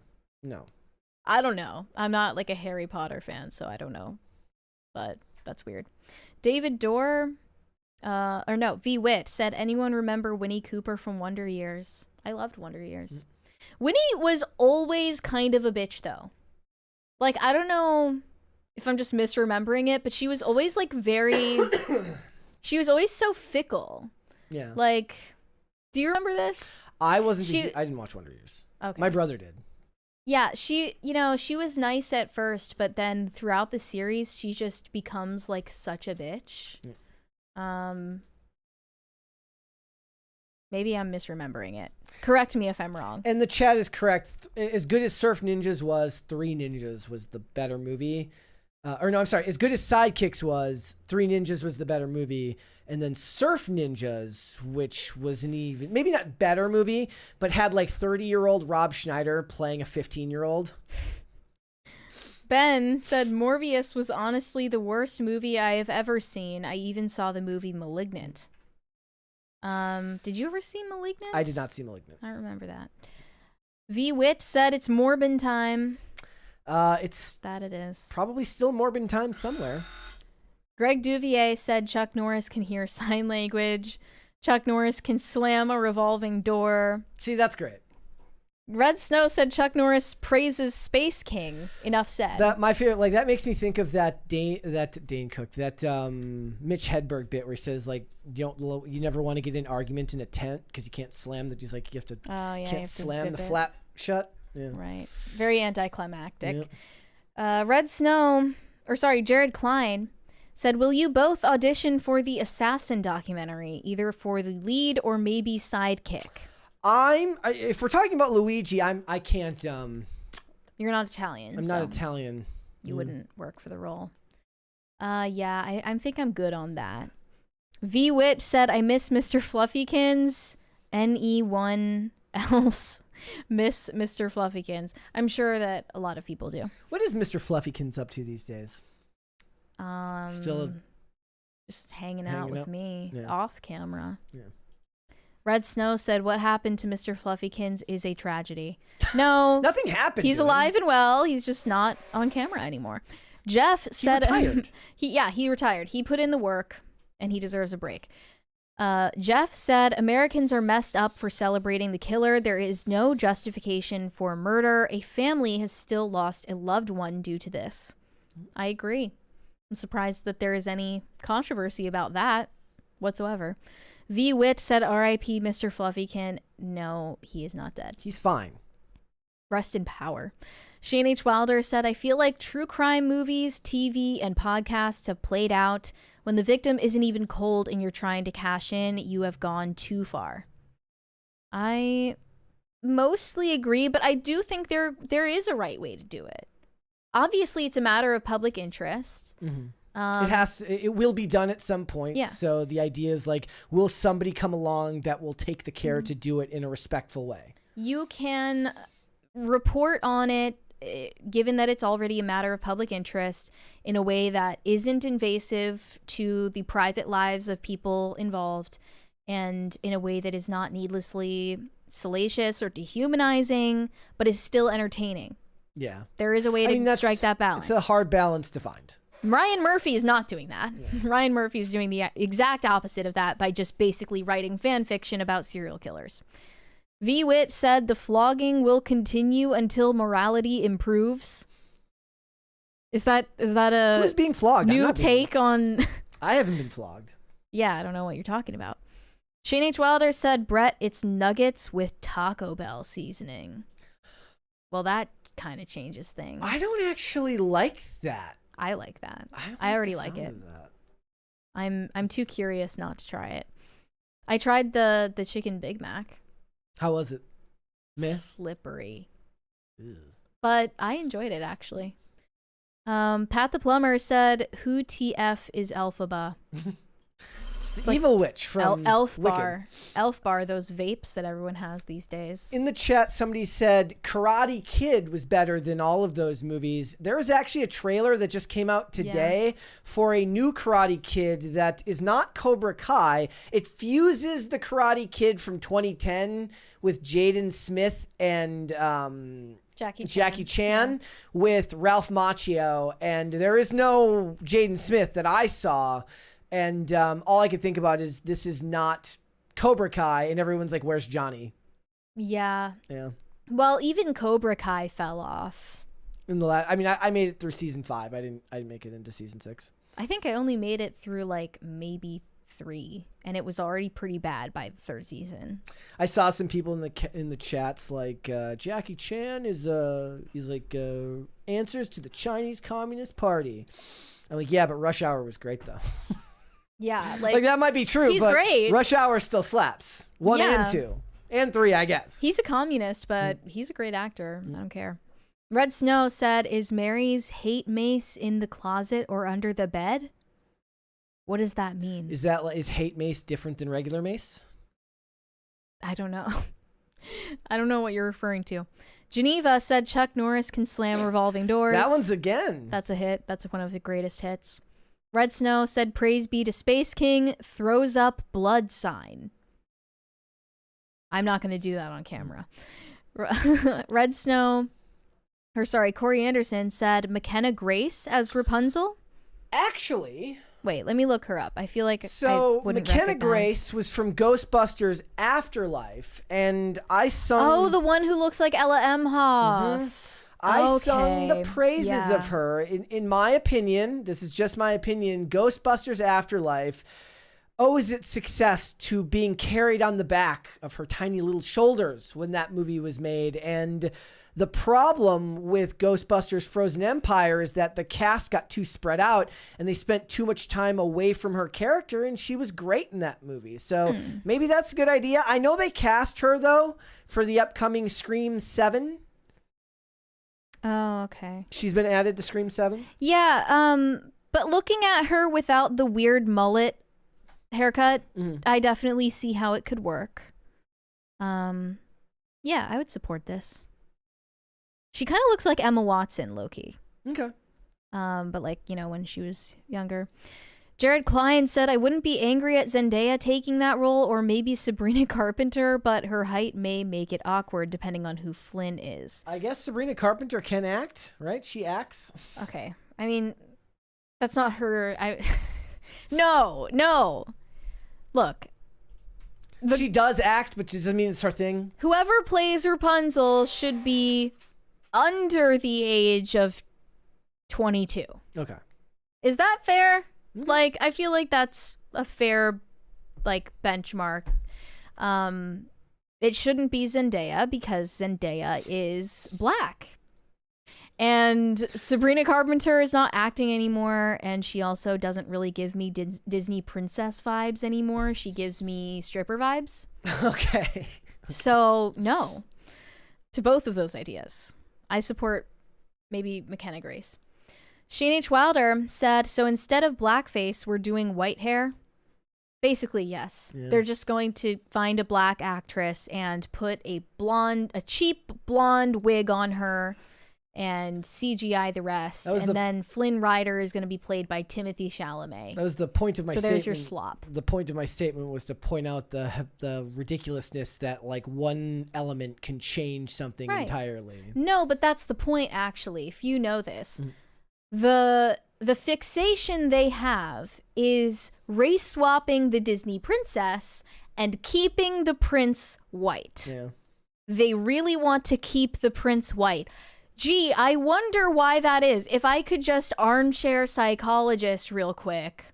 I don't know. I'm not like a Harry Potter fan, so I don't know. But that's weird. David Dorr... V. Witt said, anyone remember Winnie Cooper from Wonder Years? I loved Wonder Years. Winnie was always kind of a bitch, though. Like, I don't know if I'm just misremembering it, but she was always like very... she was always so fickle. Yeah. Like, do you remember this? I didn't watch Wonder Years. Okay. My brother did. Yeah, she was nice at first, but then throughout the series, she just becomes like such a bitch. Yeah. Maybe I'm misremembering it. Correct me if I'm wrong. And the chat is correct. As good as Surf Ninjas was, Three Ninjas was the better movie. As good as Sidekicks was, Three Ninjas was the better movie. And then Surf Ninjas, which was maybe not better movie, but had like 30-year-old Rob Schneider playing a 15-year-old. Ben said Morbius was honestly the worst movie I have ever seen. I even saw the movie Malignant. Did you ever see Malignant? I did not see Malignant. I remember that. V. Witt said it's Morbin time. It's That it is. probably still Morbin time somewhere. Greg Duvier said Chuck Norris can hear sign language. Chuck Norris can slam a revolving door. See, that's great. Red Snow said Chuck Norris praises Space King. Enough said. That my favorite, like that makes me think of that Dane Cook, that Mitch Hedberg bit where he says like you never want to get in an argument in a tent because you can't slam that. He's like you have to you can't have to slam zip the it. flap shut. Yeah. Right. Very anticlimactic. Yep. Jared Klein said, will you both audition for the Assassin documentary, either for the lead or maybe sidekick? If we're talking about Luigi, I can't. You're not Italian. I'm not Italian. You wouldn't work for the role. I think I'm good on that. V. Witt said, I miss Mr. Fluffykins. NE1 else. Miss Mr. Fluffykins. I'm sure that a lot of people do. What is Mr. Fluffykins up to these days? Still just hanging out with me off camera. Yeah. Red Snow said, what happened to Mr. Fluffykins is a tragedy. No. Nothing happened. He's to him. alive and well. He's just not on camera anymore. Jeff said retired. he retired. He put in the work and he deserves a break. Jeff said, Americans are messed up for celebrating the killer. There is no justification for murder. A family has still lost a loved one due to this. I agree. I'm surprised that there is any controversy about that whatsoever. V. Witt said, R.I.P. Mr. Fluffykin. No, he is not dead. He's fine. Rest in power. Shane H. Wilder said, I feel like true crime movies, TV, and podcasts have played out. When the victim isn't even cold and you're trying to cash in, you have gone too far. I mostly agree, but I do think there is a right way to do it. Obviously, it's a matter of public interest. Mm-hmm. It will be done at some point. Yeah. So the idea is like, will somebody come along that will take the care to do it in a respectful way? You can report on it, given that it's already a matter of public interest, in a way that isn't invasive to the private lives of people involved, and in a way that is not needlessly salacious or dehumanizing, but is still entertaining. Yeah. There is a way to strike that balance. It's a hard balance to find. Ryan Murphy is not doing that. Yeah. Ryan Murphy is doing the exact opposite of that by just basically writing fan fiction about serial killers. V-Wit said the flogging will continue until morality improves. Is that a Who's being flogged? new take on... I haven't been flogged. Yeah, I don't know what you're talking about. Shane H. Wilder said, Brett, it's nuggets with Taco Bell seasoning. Well, that kind of changes things. I don't actually like that. I like that. I already like it. I'm too curious not to try it. I tried the chicken Big Mac. How was it? Meh? Slippery. Ew. But I enjoyed it, actually. Pat the Plumber said, who TF is Elphaba? It's the evil witch from Elf Wicked. Bar. Elf Bar, those vapes that everyone has these days. In the chat, somebody said Karate Kid was better than all of those movies. There is actually a trailer that just came out today for a new Karate Kid that is not Cobra Kai. It fuses the Karate Kid from 2010 with Jaden Smith and Jackie Chan with Ralph Macchio. And there is no Jaden Smith that I saw. And all I could think about is this is not Cobra Kai, and everyone's like, "Where's Johnny?" Yeah. Yeah. Well, even Cobra Kai fell off. In the I made it through season 5. I didn't make it into season 6. I think I only made it through like maybe 3, and it was already pretty bad by the 3rd season. I saw some people in the chats like Jackie Chan he's like answers to the Chinese Communist Party. I'm like, yeah, but Rush Hour was great though. Yeah, like that might be true. He's but great. Rush Hour still slaps. 1 and 2 and 3, I guess. He's a communist, but he's a great actor. I don't care. Red Snow said, "Is Mary's hate mace in the closet or under the bed?" What does that mean? Is hate mace different than regular mace? I don't know. I don't know what you're referring to. Geneva said Chuck Norris can slam revolving doors. That one's again. That's a hit. That's one of the greatest hits. Red Snow said praise be to Space King, throws up blood sign. I'm not going to do that on camera. Corey Anderson said McKenna Grace as Rapunzel. Actually, wait, let me look her up. I feel like so I wouldn't McKenna recognize. Grace was from Ghostbusters Afterlife, and I sung. Oh, the one who looks like Ella Emhoff. Mm-hmm. I sung the praises of her. In my opinion, this is just my opinion, Ghostbusters Afterlife owes its success to being carried on the back of her tiny little shoulders when that movie was made. And the problem with Ghostbusters Frozen Empire is that the cast got too spread out and they spent too much time away from her character, and she was great in that movie. So maybe that's a good idea. I know they cast her, though, for the upcoming Scream 7. Oh, okay. She's been added to Scream 7? Yeah, but looking at her without the weird mullet haircut, I definitely see how it could work. Yeah, I would support this. She kind of looks like Emma Watson, low-key. Okay. But like, when she was younger. Jared Klein said, I wouldn't be angry at Zendaya taking that role, or maybe Sabrina Carpenter, but her height may make it awkward depending on who Flynn is. I guess Sabrina Carpenter can act, right? She acts. Okay. I mean, that's not her. No. Look. She does act, but doesn't mean it's her thing. Whoever plays Rapunzel should be under the age of 22. Okay. Is that fair? Like, I feel like that's a fair, benchmark. It shouldn't be Zendaya because Zendaya is black. And Sabrina Carpenter is not acting anymore, and she also doesn't really give me Disney princess vibes anymore. She gives me stripper vibes. Okay. So, no. To both of those ideas. I support maybe McKenna Grace. Shane H. Wilder said, so instead of blackface, we're doing white hair. Basically, yes. Yeah. They're just going to find a black actress and put a cheap blonde wig on her and CGI the rest. And then Flynn Rider is going to be played by Timothy Chalamet. That was the point of my statement. So there's your slop. The point of my statement was to point out the ridiculousness that like one element can change something entirely. No, but that's the point, actually, if you know this. The fixation they have is race swapping the Disney princess and keeping the prince white. Yeah. They really want to keep the prince white. Gee, I wonder why that is. If I could just armchair psychologist real quick.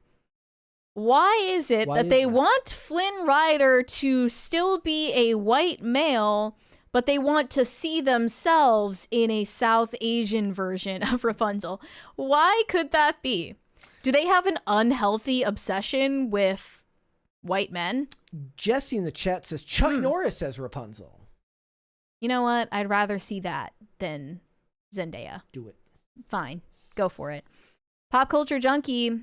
Why is it that they want Flynn Rider to still be a white male, but they want to see themselves in a South Asian version of Rapunzel? Why could that be? Do they have an unhealthy obsession with white men? Jesse in the chat says Chuck Norris as Rapunzel. You know what? I'd rather see that than Zendaya. Do it. Fine. Go for it. Pop Culture Junkie.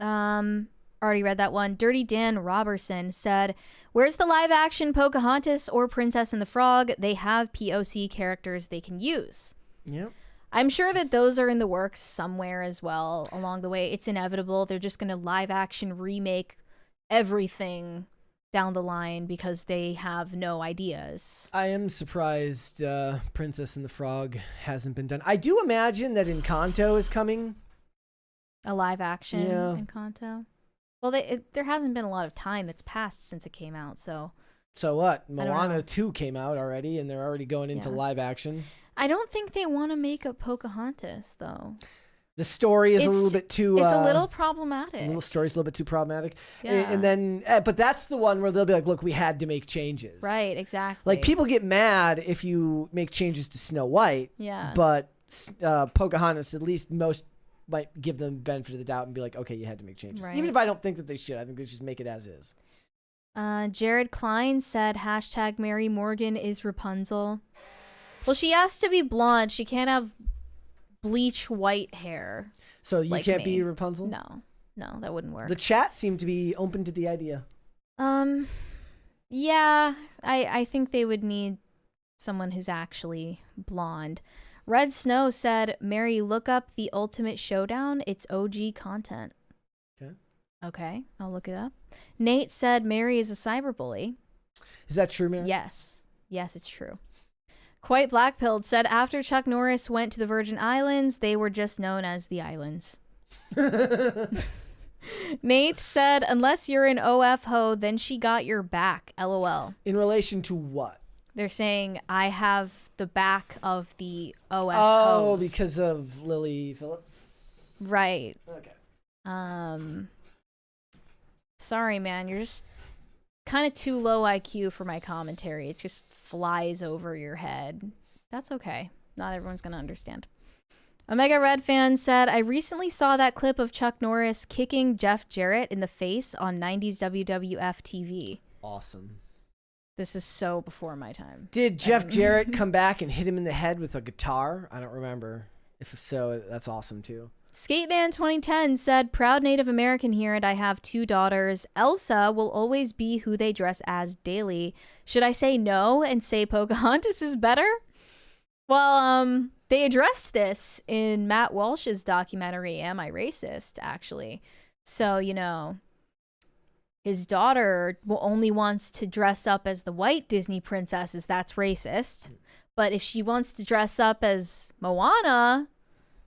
Already read that one. Dirty Dan Robertson said, where's the live action Pocahontas or Princess and the Frog? They have POC characters they can use. Yep. I'm sure that those are in the works somewhere as well along the way. It's inevitable. They're just going to live action remake everything down the line because they have no ideas. I am surprised Princess and the Frog hasn't been done. I do imagine that Encanto is coming. A live action Encanto? Well, there hasn't been a lot of time that's passed since it came out, so... So what? Moana 2 came out already, and they're already going into Yeah. live action. I don't think they want to make a Pocahontas, though. The story is a little bit too... It's a little problematic. The little story's a little bit too problematic. Yeah. And then... but that's the one where they'll be like, look, we had to make changes. Right, exactly. Like, people get mad if you make changes to Snow White. Yeah. But Pocahontas, at least most might give them the benefit of the doubt and be like, okay, you had to make changes. Right. Even if I don't think that they should. I think they should just make it as is. Jared Klein said, hashtag Mary Morgan is Rapunzel. Well, she has to be blonde. She can't have bleach white hair. So you like can't me. be Rapunzel? No, that wouldn't work. The chat seemed to be open to the idea. Yeah, I think they would need someone who's actually blonde. Red Snow said, Mary, look up The Ultimate Showdown. It's OG content. Okay, I'll look it up. Nate said, Mary is a cyberbully. Is that true, Mary? Yes, it's true. Quite Blackpilled said, after Chuck Norris went to the Virgin Islands, they were just known as the Islands. Nate said, unless you're an OF ho, then she got your back. LOL. In relation to what? They're saying, I have the back of the OF Oh, hoes. because of Lily Phillips? Right. Okay. Sorry, man. You're just kind of too low IQ for my commentary. It just flies over your head. That's okay. Not everyone's going to understand. Omega Red fan said, I recently saw that clip of Chuck Norris kicking Jeff Jarrett in the face on 90s WWF TV. Awesome. This is so before my time. Did Jeff Jarrett come back and hit him in the head with a guitar? I don't remember. If so, that's awesome too. Skateman 2010 said, proud Native American here, and I have 2 daughters. Elsa will always be who they dress as daily. Should I say no and say Pocahontas is better? Well, they addressed this in Matt Walsh's documentary, Am I Racist, actually. So, his daughter only wants to dress up as the white Disney princesses. That's racist. But if she wants to dress up as Moana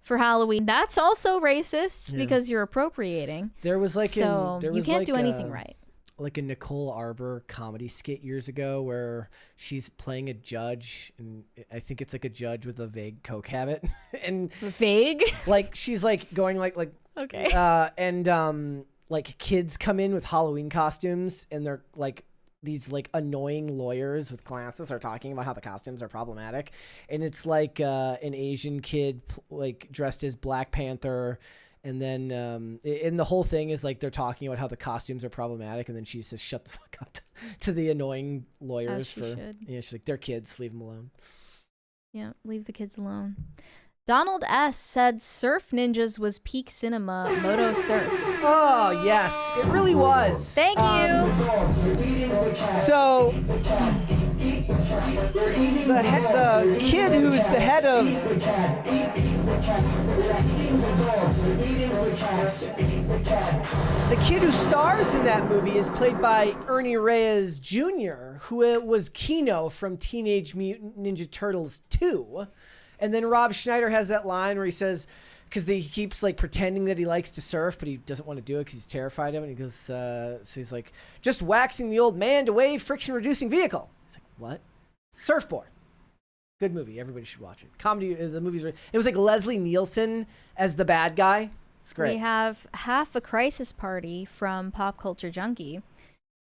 for Halloween, that's also racist because you're appropriating. There was like you can't do anything right. Like a Nicole Arbor comedy skit years ago where she's playing a judge, and I think it's like a judge with a vague coke habit, and vague, like she's like going like okay, like kids come in with Halloween costumes, and they're like these like annoying lawyers with glasses are talking about how the costumes are problematic, and it's like an Asian kid like dressed as Black Panther. And then, and the whole thing is like they're talking about how the costumes are problematic, and then she says, "Shut the fuck up" to the annoying lawyers. As she should. Yeah, she's like, "They're kids, leave them alone." Yeah, leave the kids alone. Donald S. said Surf Ninjas was peak cinema, Moto Surf. Oh, yes. It really was. Thank you. So, the kid who's the head of... The kid who stars in that movie is played by Ernie Reyes Jr., who was Kino from Teenage Mutant Ninja Turtles 2. And then Rob Schneider has that line where he says, because he keeps like pretending that he likes to surf, but he doesn't want to do it because he's terrified of it. And he goes, so he's like, just waxing the old man to wave friction-reducing vehicle. He's like, what? Surfboard. Good movie. Everybody should watch it. Comedy. The movie's. It was like Leslie Nielsen as the bad guy. It's great. We have Half a Crisis Party from Pop Culture Junkie.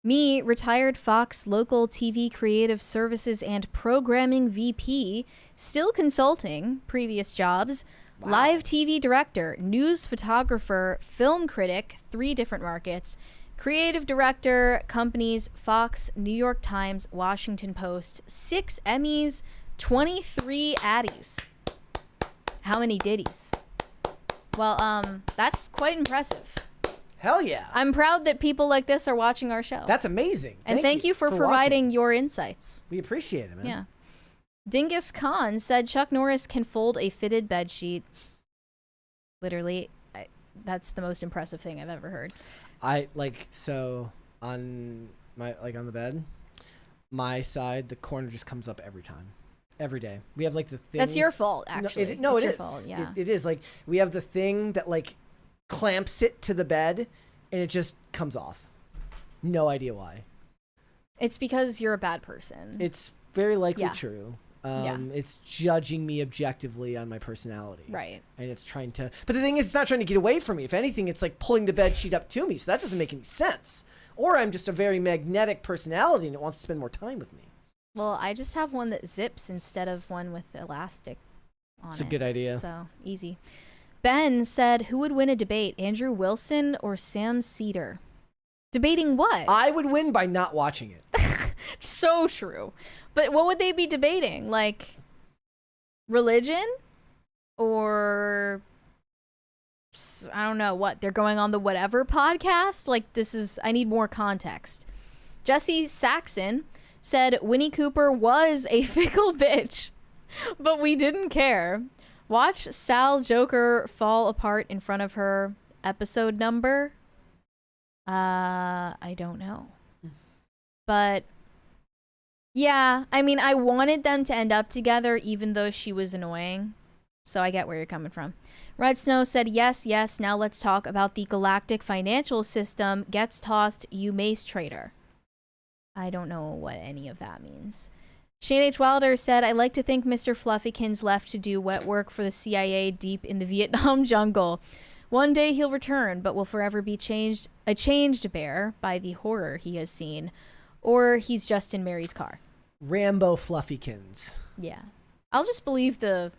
Me, retired Fox local TV creative services and programming VP, still consulting, previous jobs, live TV director, news photographer, film critic, 3 different markets, creative director, companies, Fox, New York Times, Washington Post, 6 Emmys, 23 Addies. How many Diddies? Well, that's quite impressive. Hell yeah. I'm proud that people like this are watching our show. That's amazing. And thank you for providing watching. Your insights. We appreciate it, man. Yeah. Dingus Khan said Chuck Norris can fold a fitted bedsheet. Literally, that's the most impressive thing I've ever heard. So on on the bed, my side, the corner just comes up every time. Every day. We have like the thing. That's your fault, actually. It your is. Fault, yeah. It is. Like we have the thing that like clamps it to the bed and it just comes off. No idea why. It's because you're a bad person. It's very likely Yeah. true. Yeah. It's judging me objectively on my personality. Right. And it's trying to... But the thing is, it's not trying to get away from me. If anything, it's like pulling the bed sheet up to me. So that doesn't make any sense. Or I'm just a very magnetic personality and it wants to spend more time with me. Well, I just have one that zips instead of one with elastic on it. It's a good idea. So, easy. Ben said, who would win a debate, Andrew Wilson or Sam Cedar? Debating what? I would win by not watching it. So true. But what would they be debating? Like, religion? Or, I don't know, what? They're going on the whatever podcast? Like, I need more context. Jesse Saxon said Winnie Cooper was a fickle bitch, but we didn't care. Watch Sal Joker fall apart in front of her. Episode number? I don't know. But yeah, I mean, I wanted them to end up together even though she was annoying. So I get where you're coming from. Red Snow said, yes, now let's talk about the galactic financial system gets tossed, you mace trader. I don't know what any of that means. Shane H. Wilder said, I like to think Mr. Fluffykins left to do wet work for the CIA deep in the Vietnam jungle. One day he'll return, but will forever be a changed bear by the horror he has seen. Or he's just in Mary's car. Rambo Fluffykins. Yeah. I'll just believe the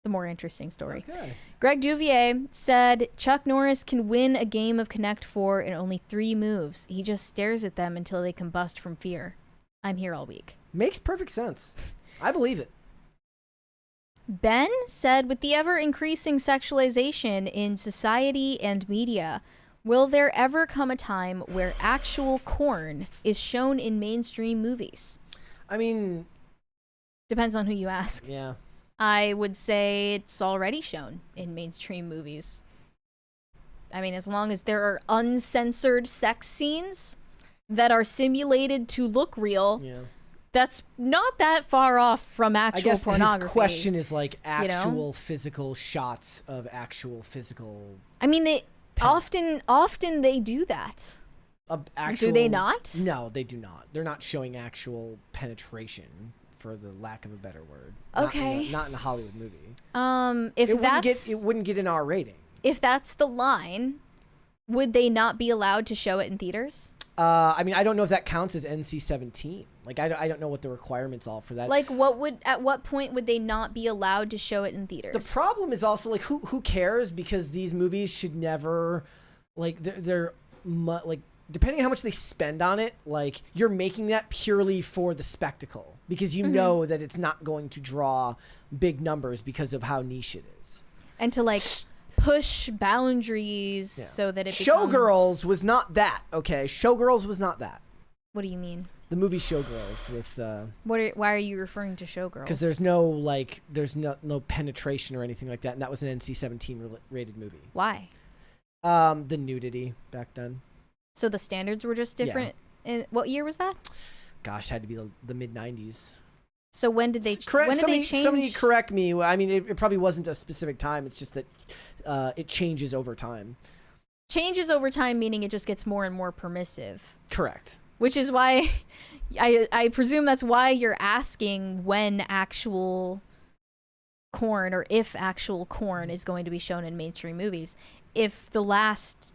more interesting story. Okay. Greg Duvier said Chuck Norris can win a game of Connect 4 in only 3 moves. He just stares at them until they combust from fear. I'm here all week. Makes perfect sense. I believe it. Ben said, with the ever-increasing sexualization in society and media, will there ever come a time where actual corn is shown in mainstream movies? I mean... Depends on who you ask. Yeah. I would say it's already shown in mainstream movies. I mean, as long as there are uncensored sex scenes that are simulated to look real, that's not that far off from actual pornography. His question is like actual physical shots of actual physical... I mean, they often they do that. Do they not? No, they do not. They're not showing actual penetration, for the lack of a better word. Okay. Not in a Hollywood movie. It wouldn't get an R rating. If that's the line, would they not be allowed to show it in theaters? I mean, I don't know if that counts as NC-17. Like, I don't know what the requirements are for that. Like, at what point would they not be allowed to show it in theaters? The problem is also, like, who cares? Because these movies should never, like, like, depending on how much they spend on it, like, you're making that purely for the spectacle. because you know that it's not going to draw big numbers because of how niche it is. And to like push boundaries so that it becomes... Showgirls was not that, okay? Showgirls was not that. What do you mean? The movie Showgirls with... Why are you referring to Showgirls? Because there's no penetration or anything like that, and that was an NC-17 rated movie. Why? The nudity back then. So the standards were just different? What year was that? Gosh, it had to be the mid-90s. So when did they change? Somebody correct me. I mean, it probably wasn't a specific time. It's just that it changes over time. Changes over time, meaning it just gets more and more permissive. Correct. Which is why I presume that's why you're asking when actual corn or if actual corn is going to be shown in mainstream movies. If the last,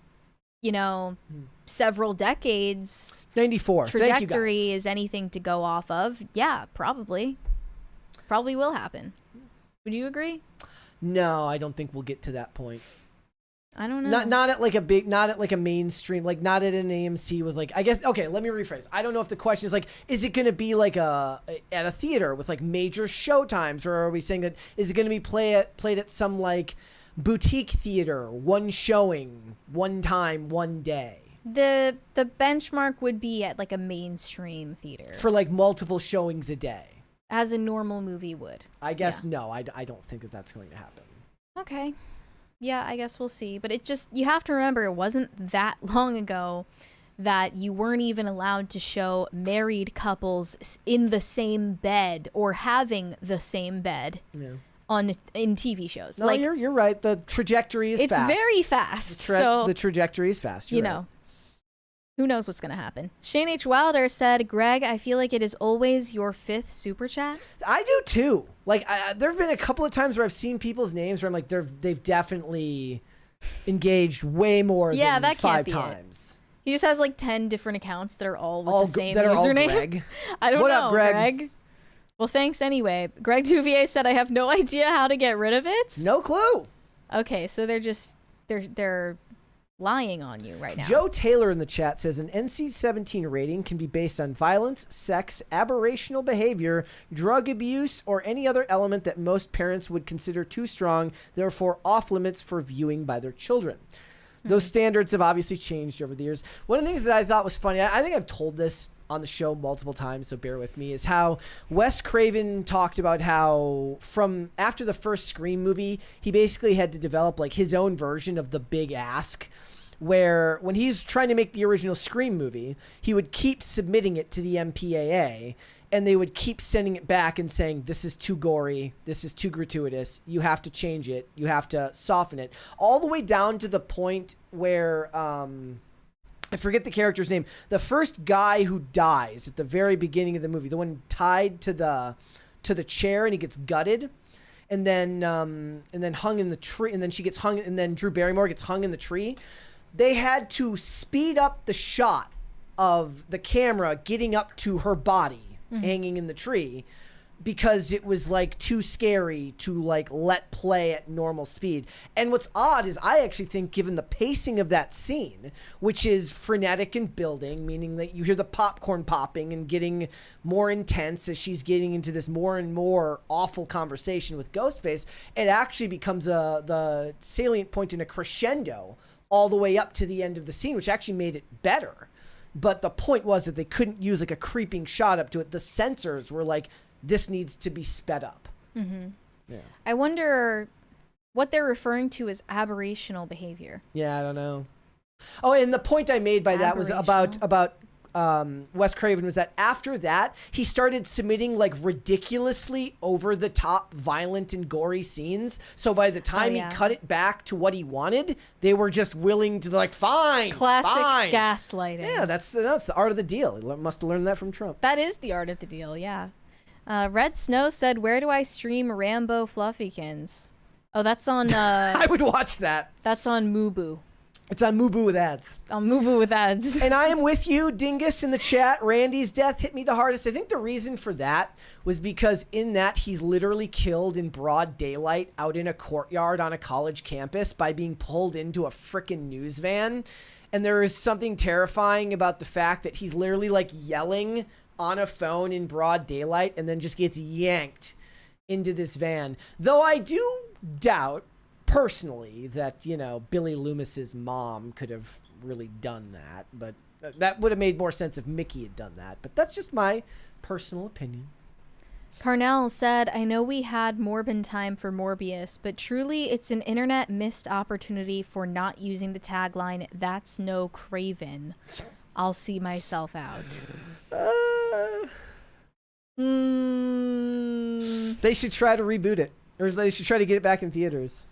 several decades 94 trajectory is anything to go off of, yeah, probably will happen. Would you agree? No, I don't think we'll get to that point. I don't know. Not at like a mainstream, like not at an AMC with like, I guess, okay, let me rephrase. I don't know if the question is like, is it going to be like at a theater with like major show times, or are we saying that is it going to be played at some like boutique theater, one showing, one time, one day? The benchmark would be at like a mainstream theater. For like multiple showings a day. As a normal movie would. I guess no, I don't think that that's going to happen. Okay. Yeah, I guess we'll see. But you have to remember, it wasn't that long ago that you weren't even allowed to show married couples in the same bed or having the same bed in TV shows. No, you're right. The trajectory is fast. It's very fast. The trajectory is fast. You're right. Who knows what's going to happen. Shane H. Wilder said, Greg, I feel like it is always your 5th super chat. I do too. Like, there have been a couple of times where I've seen people's names where I'm like, they've definitely engaged way more than that 5 can't be times. He just has like 10 different accounts that are all with the same that username. Are all Greg. I don't know. What up, Greg? Well, thanks anyway. Greg Duvier said, I have no idea how to get rid of it. No clue. Okay, so they're lying on you right now. Joe Taylor in the chat says an NC-17 rating can be based on violence, sex, aberrational behavior, drug abuse, or any other element that most parents would consider too strong, therefore off limits for viewing by their children. Those standards have obviously changed over the years. One of the things that I thought was funny, I think I've told this on the show multiple times, so bear with me, is how Wes Craven talked about how from after the first Scream movie, he basically had to develop like his own version of the big ask, where when he's trying to make the original Scream movie, he would keep submitting it to the MPAA, and they would keep sending it back and saying, this is too gory, this is too gratuitous, you have to change it, you have to soften it, all the way down to the point where I forget the character's name. The first guy who dies at the very beginning of the movie, the one tied to the chair and he gets gutted, and then hung in the tree, and then she gets hung, and then Drew Barrymore gets hung in the tree. They had to speed up the shot of the camera getting up to her body hanging in the tree, because it was like too scary to like let play at normal speed. And what's odd is I actually think, given the pacing of that scene, which is frenetic and building, meaning that you hear the popcorn popping and getting more intense as she's getting into this more and more awful conversation with Ghostface, it actually becomes the salient point in a crescendo all the way up to the end of the scene, which actually made it better. But the point was that they couldn't use like a creeping shot up to it. The censors were like, this needs to be sped up. Mm-hmm. Yeah. I wonder what they're referring to as aberrational behavior. Yeah, I don't know. Oh, and the point I made by that was about Wes Craven was that after that, he started submitting like ridiculously over the top violent and gory scenes. So by the time he cut it back to what he wanted, they were just willing to like, fine. Classic gaslighting. Yeah, that's the art of the deal. He must have learned that from Trump. That is the art of the deal, yeah. Red Snow said, where do I stream Rambo Fluffykins? Oh, that's on... I would watch that. That's on Mubu. It's on Mubu with ads. On Mubu with ads. And I am with you, Dingus, in the chat. Randy's death hit me the hardest. I think the reason for that was because in that he's literally killed in broad daylight out in a courtyard on a college campus by being pulled into a frickin' news van. And there is something terrifying about the fact that he's literally like yelling on a phone in broad daylight and then just gets yanked into this van. Though I do doubt personally that, you know, Billy Loomis's mom could have really done that, but that would have made more sense if Mickey had done that. But that's just my personal opinion. Carnell said, I know we had Morbin time for Morbius, but truly it's an internet missed opportunity for not using the tagline, "That's no Craven. I'll see myself out." They should try to reboot it. Or they should try to get it back in theaters.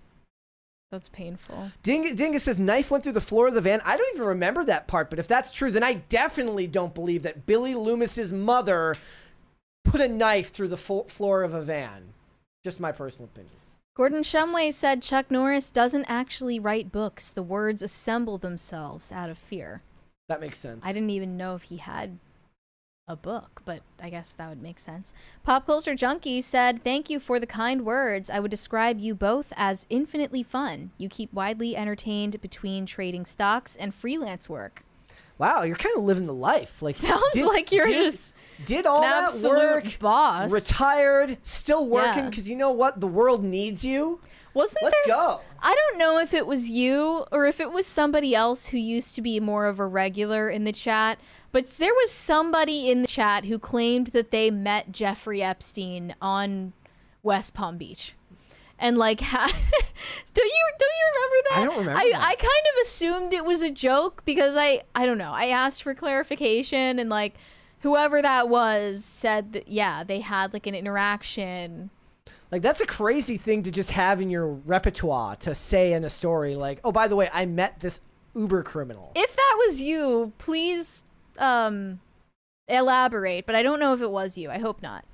That's painful. Dingus says, knife went through the floor of the van. I don't even remember that part, but if that's true, then I definitely don't believe that Billy Loomis's mother put a knife through the floor of a van. Just my personal opinion. Gordon Shumway said Chuck Norris doesn't actually write books. The words assemble themselves out of fear. That makes sense. I didn't even know if he had a book, but I guess that would make sense. Pop Culture Junkie said, thank you for the kind words. I would describe you both as infinitely fun. You keep widely entertained between trading stocks and freelance work. Wow, you're kind of living the life. Like, sounds like you're just did all an that absolute work, boss, retired, still working, because you know what? The world needs you. Let's go. I don't know if it was you or if it was somebody else who used to be more of a regular in the chat, but there was somebody in the chat who claimed that they met Jeffrey Epstein on West Palm Beach. And like, don't you remember that? I don't remember. I kind of assumed it was a joke because I don't know. I asked for clarification, and like, whoever that was said that yeah, they had like an interaction. Like, that's a crazy thing to just have in your repertoire to say in a story. Like, oh, by the way, I met this Uber criminal. If that was you, please elaborate. But I don't know if it was you. I hope not.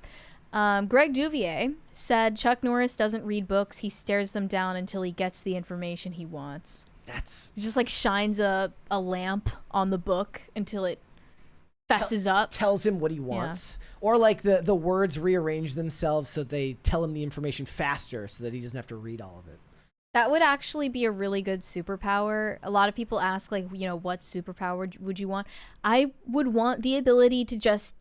Greg Duvier said Chuck Norris doesn't read books. He stares them down until he gets the information he wants. He just like shines a lamp on the book until it fesses up. Tells him what he wants. Yeah. Or like the words rearrange themselves so they tell him the information faster so that he doesn't have to read all of it. That would actually be a really good superpower. A lot of people ask, like, you know, what superpower would you want? I would want the ability to just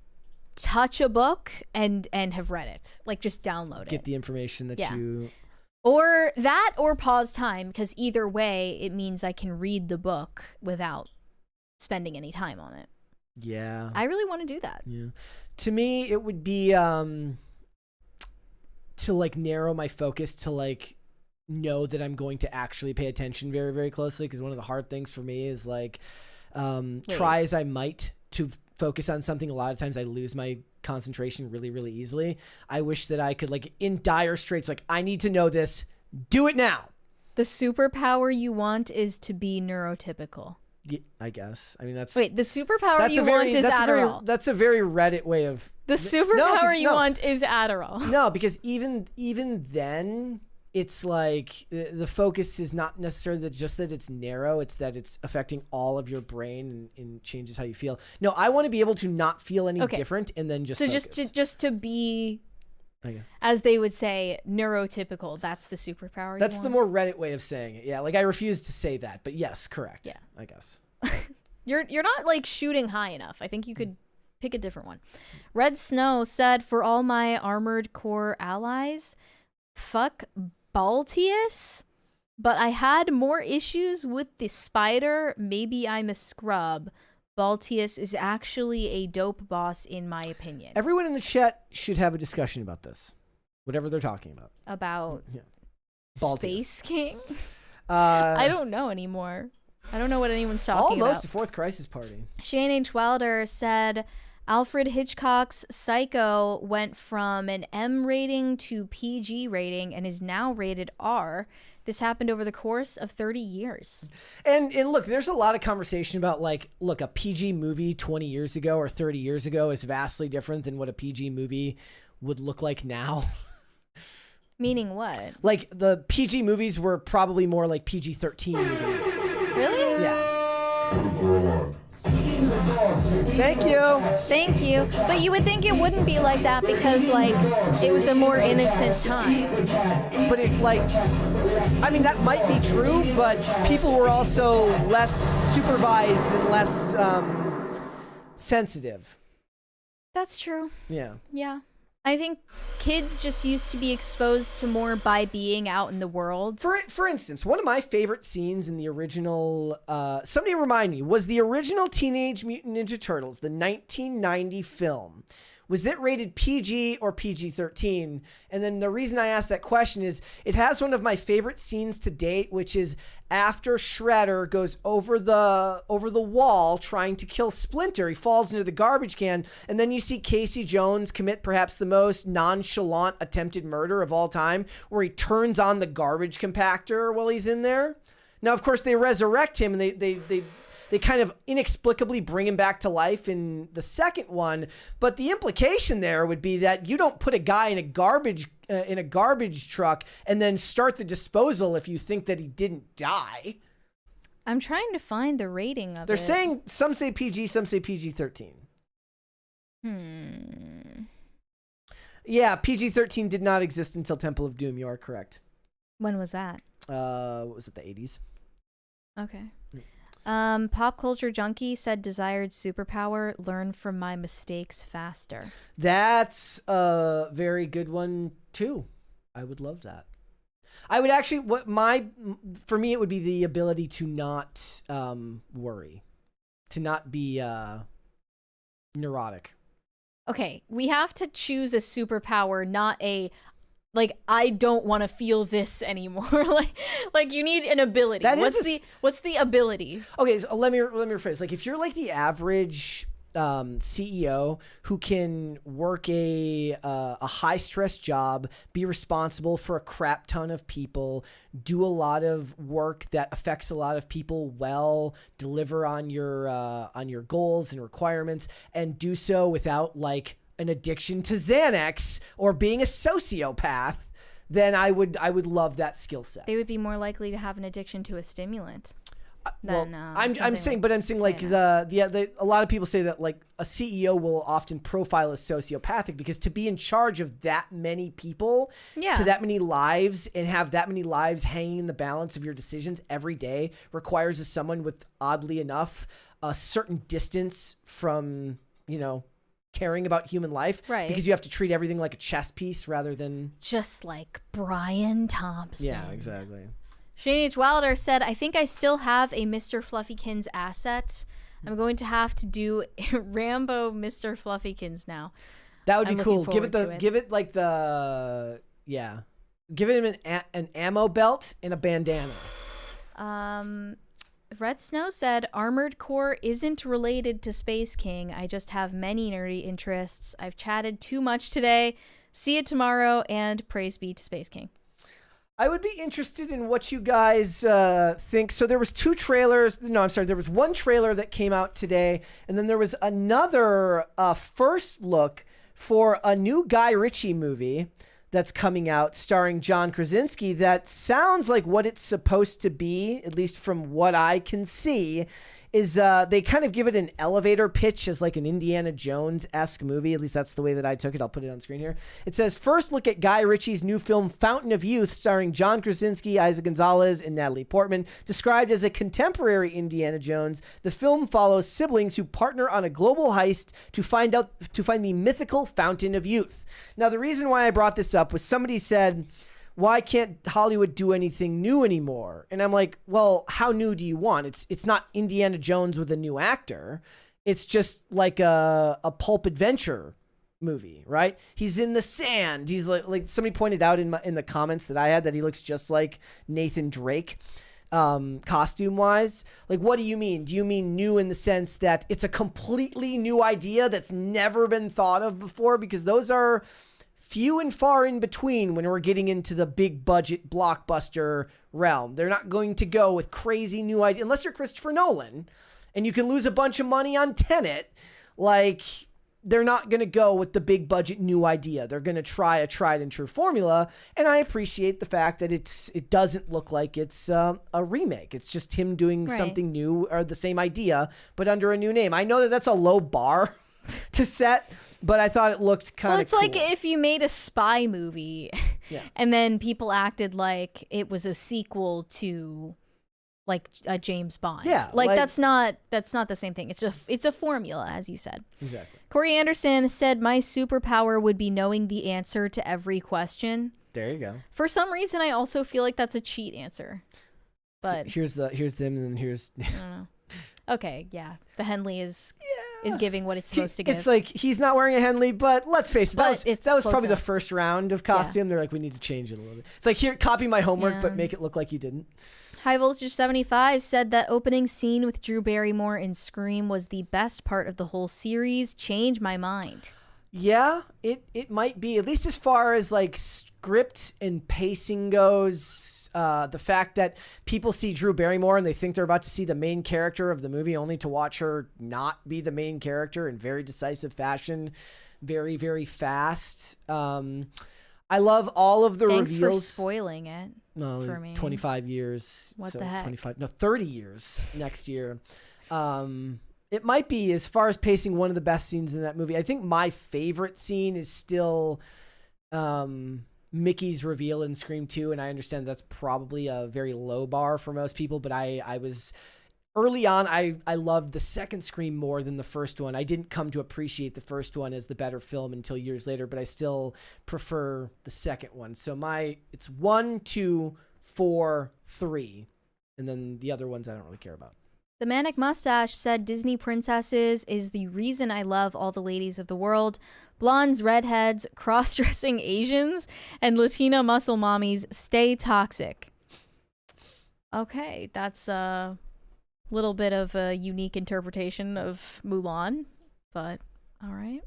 touch a book and have read it, like just download it, get the information that you, or that, or pause time, because either way it means I can read the book without spending any time on it. Yeah, I really want to do that. Yeah, to me it would be to like narrow my focus to like know that I'm going to actually pay attention very, very closely, because one of the hard things for me is like try as I might to focus on something, a lot of times I lose my concentration really, really easily. I wish that I could, like, in dire straits, like, I need to know this, do it now. The superpower you want is to be neurotypical. Yeah, I guess. I mean, that's... Wait, the superpower you want is Adderall. That's a very Reddit way of... The superpower you want is Adderall. No, because even then... It's like the focus is not necessarily just that it's narrow. It's that it's affecting all of your brain and changes how you feel. No, I want to be able to not feel any different and then just focus. just to be, as they would say, neurotypical. That's the superpower. That's the more Reddit way of saying it. Yeah, like I refuse to say that, but yes, correct. Yeah, I guess. You're not like shooting high enough. I think you could pick a different one. Red Snow said, for all my armored core allies, fuck Baltius, but I had more issues with the spider. Maybe I'm a scrub. Baltius is actually a dope boss in my opinion. Everyone in the chat should have a discussion about this, whatever they're talking about. About Baltius. Space King? I don't know anymore. I don't know what anyone's talking about. Almost a fourth Crisis Party. Shane H. Wilder said Alfred Hitchcock's Psycho went from an M rating to PG rating and is now rated R. This happened over the course of 30 years. And look, there's a lot of conversation about like, look, a PG movie 20 years ago or 30 years ago is vastly different than what a PG movie would look like now. Meaning what? Like the PG movies were probably more like PG-13 movies. Really? Yeah. Thank you. Thank you. But you would think it wouldn't be like that because, like, it was a more innocent time. But it, like, I mean, that might be true, but people were also less supervised and less sensitive. That's true. Yeah. Yeah. I think kids just used to be exposed to more by being out in the world. For instance, one of my favorite scenes in the original, somebody remind me, was the original Teenage Mutant Ninja Turtles, the 1990 film. Was it rated PG or PG-13? And then the reason I asked that question is it has one of my favorite scenes to date, which is after Shredder goes over the wall trying to kill Splinter. He falls into the garbage can, and then you see Casey Jones commit perhaps the most nonchalant attempted murder of all time, where he turns on the garbage compactor while he's in there. Now, of course, they resurrect him, and they kind of inexplicably bring him back to life in the second one. But the implication there would be that you don't put a guy in a garbage truck and then start the disposal if you think that he didn't die. I'm trying to find the rating of They're it. saying some say PG, some say PG-13. Yeah, PG-13 did not exist until Temple of Doom. You are correct. When was that? What was it, the 80s? Okay. Pop Culture Junkie said desired superpower, learn from my mistakes faster. That's a very good one too. I would love that. I would actually, for me, it would be the ability to not worry, to not be neurotic. Okay, we have to choose a superpower, not a I don't want to feel this anymore. like you need an ability. What's the ability? Okay, so let me rephrase. Like if you're like the average CEO who can work a high stress job, be responsible for a crap ton of people, do a lot of work that affects a lot of people well, deliver on your goals and requirements, and do so without like an addiction to Xanax or being a sociopath, then I would love that skill set. They would be more likely to have an addiction to a stimulant. I'm saying like a lot of people say that like a CEO will often profile as sociopathic because to be in charge of that many people, to that many lives, and have that many lives hanging in the balance of your decisions every day requires someone with, oddly enough, a certain distance from, caring about human life, right? Because you have to treat everything like a chess piece rather than just like Brian Thompson. Yeah, exactly. Shane H. Wilder said, I think I still have a Mr. Fluffykins asset. I'm going to have to do Rambo Mr. Fluffykins now. That would be cool. Give him an ammo belt and a bandana. Red Snow said, Armored Core isn't related to Space King. I just have many nerdy interests. I've chatted too much today. See you tomorrow, and praise be to Space King. I would be interested in what you guys think. So there was two trailers. No, I'm sorry. There was one trailer that came out today, and then there was another first look for a new Guy Ritchie movie that's coming out starring John Krasinski that sounds like what it's supposed to be, at least from what I can see, is they kind of give it an elevator pitch as like an Indiana Jones-esque movie. At least that's the way that I took it. I'll put it on screen here. It says, first look at Guy Ritchie's new film Fountain of Youth starring John Krasinski, Isaac Gonzalez, and Natalie Portman. Described as a contemporary Indiana Jones, the film follows siblings who partner on a global heist to find the mythical Fountain of Youth. Now, the reason why I brought this up was somebody said, why can't Hollywood do anything new anymore? And I'm like, well, how new do you want? It's not Indiana Jones with a new actor. It's just like a pulp adventure movie, right? He's in the sand. He's like somebody pointed out in the comments that I had that he looks just like Nathan Drake, costume wise. Like, what do you mean? Do you mean new in the sense that it's a completely new idea that's never been thought of before? Because those are few and far in between when we're getting into the big budget blockbuster realm. They're not going to go with crazy new ideas unless you're Christopher Nolan and you can lose a bunch of money on Tenet. Like, they're not going to go with the big budget new idea. They're going to try a tried and true formula. And I appreciate the fact that it doesn't look like it's a remake. It's just him doing something new or the same idea, but under a new name. I know that that's a low bar to set, but I thought it looked kind of cool. Like if you made a spy movie and then people acted like it was a sequel to like a James Bond. Yeah, like like- that's not the same thing. It's a formula, as you said. Exactly. Corey Anderson said, my superpower would be knowing the answer to every question. There you go. For some reason, I also feel like that's a cheat answer. But So here's them, and then here's. I don't know. Okay, yeah. The Henley is giving what it's supposed to give. It's like he's not wearing a Henley, but let's face it, But it's that was close probably the enough. first round of costume. They're like, we need to change it a little bit. It's like, here, copy my homework, Yeah. but make it look like you didn't. High Voltage 75 said that opening scene with Drew Barrymore in Scream was the best part of the whole series. Change my mind. Yeah, it might be, at least as far as like script and pacing goes. The fact that people see Drew Barrymore and they think they're about to see the main character of the movie, only to watch her not be the main character in very decisive fashion, very, very fast. I love all of the Thanks reveals. for spoiling it. No, for me. 25 years. What the heck? 30 years next year. It might be, as far as pacing, one of the best scenes in that movie. I think my favorite scene is still Mickey's reveal in Scream 2, and I understand that's probably a very low bar for most people, but I was... Early on, I loved the second Scream more than the first one. I didn't come to appreciate the first one as the better film until years later, but I still prefer the second one. So it's 1, 2, 4, 3, and then the other ones I don't really care about. The Manic Mustache said Disney princesses is the reason I love all the ladies of the world. Blondes, redheads, cross-dressing Asians, and Latina muscle mommies stay toxic. Okay, that's a little bit of a unique interpretation of Mulan, but all right.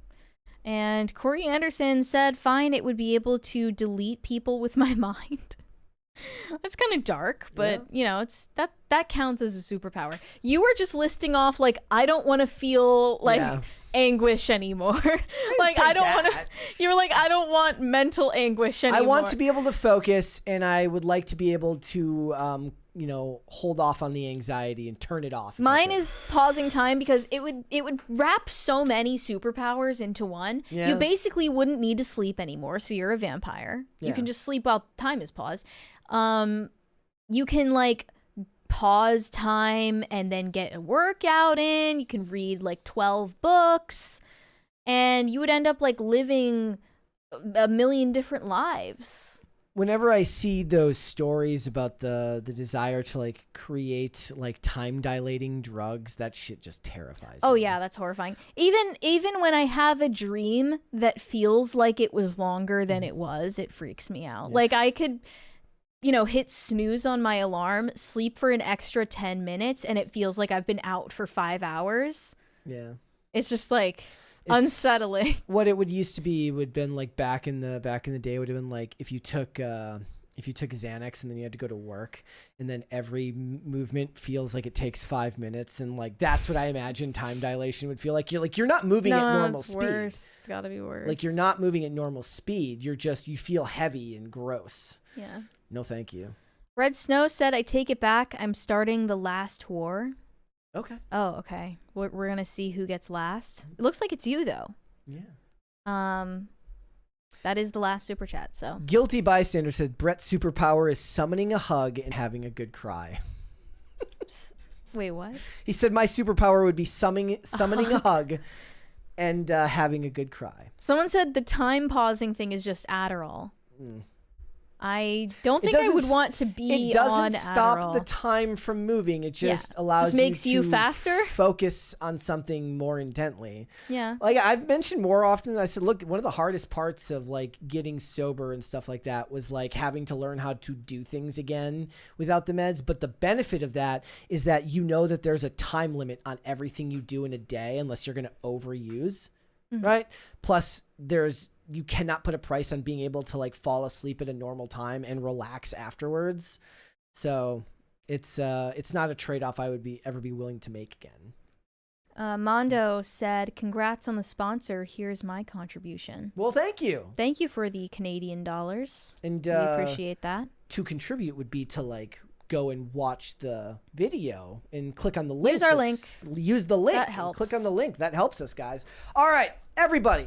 And Corey Anderson said, fine, it would be able to delete people with my mind. That's kind of dark, but you know, it's that counts as a superpower. You were just listing off like, I don't want to feel like anguish anymore. Like I don't want to. You were like, I don't want mental anguish anymore. I want to be able to focus, and I would like to be able to hold off on the anxiety and turn it off. Mine is pausing time, because it would wrap so many superpowers into one. Yeah. You basically wouldn't need to sleep anymore, so you're a vampire. Yeah. You can just sleep while time is paused. You can like pause time and then get a workout in. You can read like 12 books, and you would end up like living a million different lives. Whenever I see those stories about the desire to like create like time dilating drugs, that shit just terrifies Oh me. yeah, that's horrifying. Even when I have a dream that feels like it was longer than it was, it freaks me out. Yeah. Like I could, hit snooze on my alarm, sleep for an extra 10 minutes, and it feels like I've been out for 5 hours. Yeah. It's just like It's- unsettling. What it would used to be would have been like back in the day would have been like if you took Xanax and then you had to go to work, and then every movement feels like it takes 5 minutes, and like that's what I imagine time dilation would feel like. You're not moving at normal it's speed. worse. It's gotta be worse. Like you're not moving at normal speed. You feel heavy and gross. Yeah. No, thank you. Red Snow said, I take it back. I'm starting the last war. Okay. Oh, okay. We're gonna see who gets last. It looks like it's you though. Yeah. That is the last super chat. So Guilty Bystander said Brett's superpower is summoning a hug and having a good cry. wait, what? He said my superpower would be summoning a hug and having a good cry. Someone said the time pausing thing is just Adderall. Mm. I don't It think I doesn't would s- want to be It doesn't on stop Adderall. the time from moving. It just Yeah. allows Just makes you to faster? focus on something more intently. Yeah. Like I've mentioned more often, I said, look, one of the hardest parts of like getting sober and stuff like that was like having to learn how to do things again without the meds. But the benefit of that is that you know that there's a time limit on everything you do in a day unless you're going to overuse, right? Plus you cannot put a price on being able to like fall asleep at a normal time and relax afterwards. So it's not a trade-off I would ever be willing to make again. Mondo said, congrats on the sponsor. Here's my contribution. Well, thank you. Thank you for the Canadian dollars. And We appreciate that. to contribute would be to like go and watch the video and click on the link. Use our Use the link. That and helps. Click on the link. That helps us, guys. All right, everybody.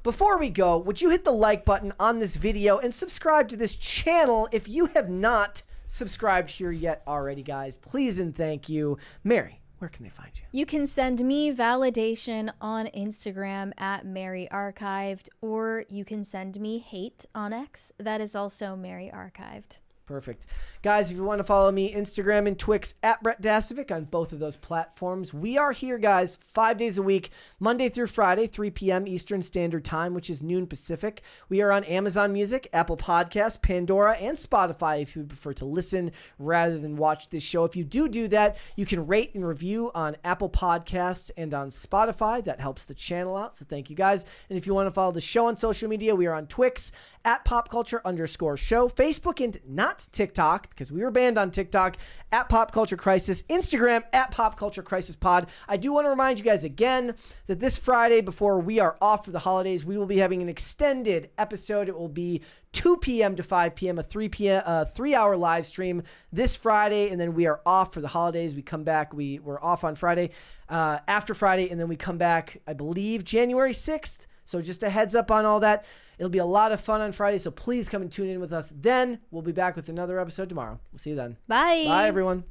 Before we go, would you hit the like button on this video and subscribe to this channel if you have not subscribed here yet already, guys, please and thank you. Mary, where can they find you? You can send me validation on Instagram at Mary Archived, or you can send me hate on X. That is also Mary Archived. Perfect. Guys, if you want to follow me, Instagram and Twix at Brett Dasovic on both of those platforms. We are here, guys, 5 days a week, Monday through Friday, 3 p.m. Eastern Standard Time, which is noon Pacific. We are on Amazon Music, Apple Podcasts, Pandora, and Spotify if you would prefer to listen rather than watch this show. If you do that, you can rate and review on Apple Podcasts and on Spotify. That helps the channel out, so thank you, guys. And if you want to follow the show on social media, we are on Twix at popculture_show, Facebook and not TikTok, because we were banned on TikTok, at Pop Culture Crisis, Instagram at Pop Culture Crisis Pod. I do want to remind you guys again that this Friday, before we are off for the holidays, we will be having an extended episode. It will be 2 p.m. to 5 p.m., a 3-hour live stream this Friday, and then we are off for the holidays. We come back. We're off on Friday, after Friday, and then we come back, I believe, January 6th. So just a heads up on all that. It'll be a lot of fun on Friday, so please come and tune in with us then. We'll be back with another episode tomorrow. We'll see you then. Bye. Bye, everyone.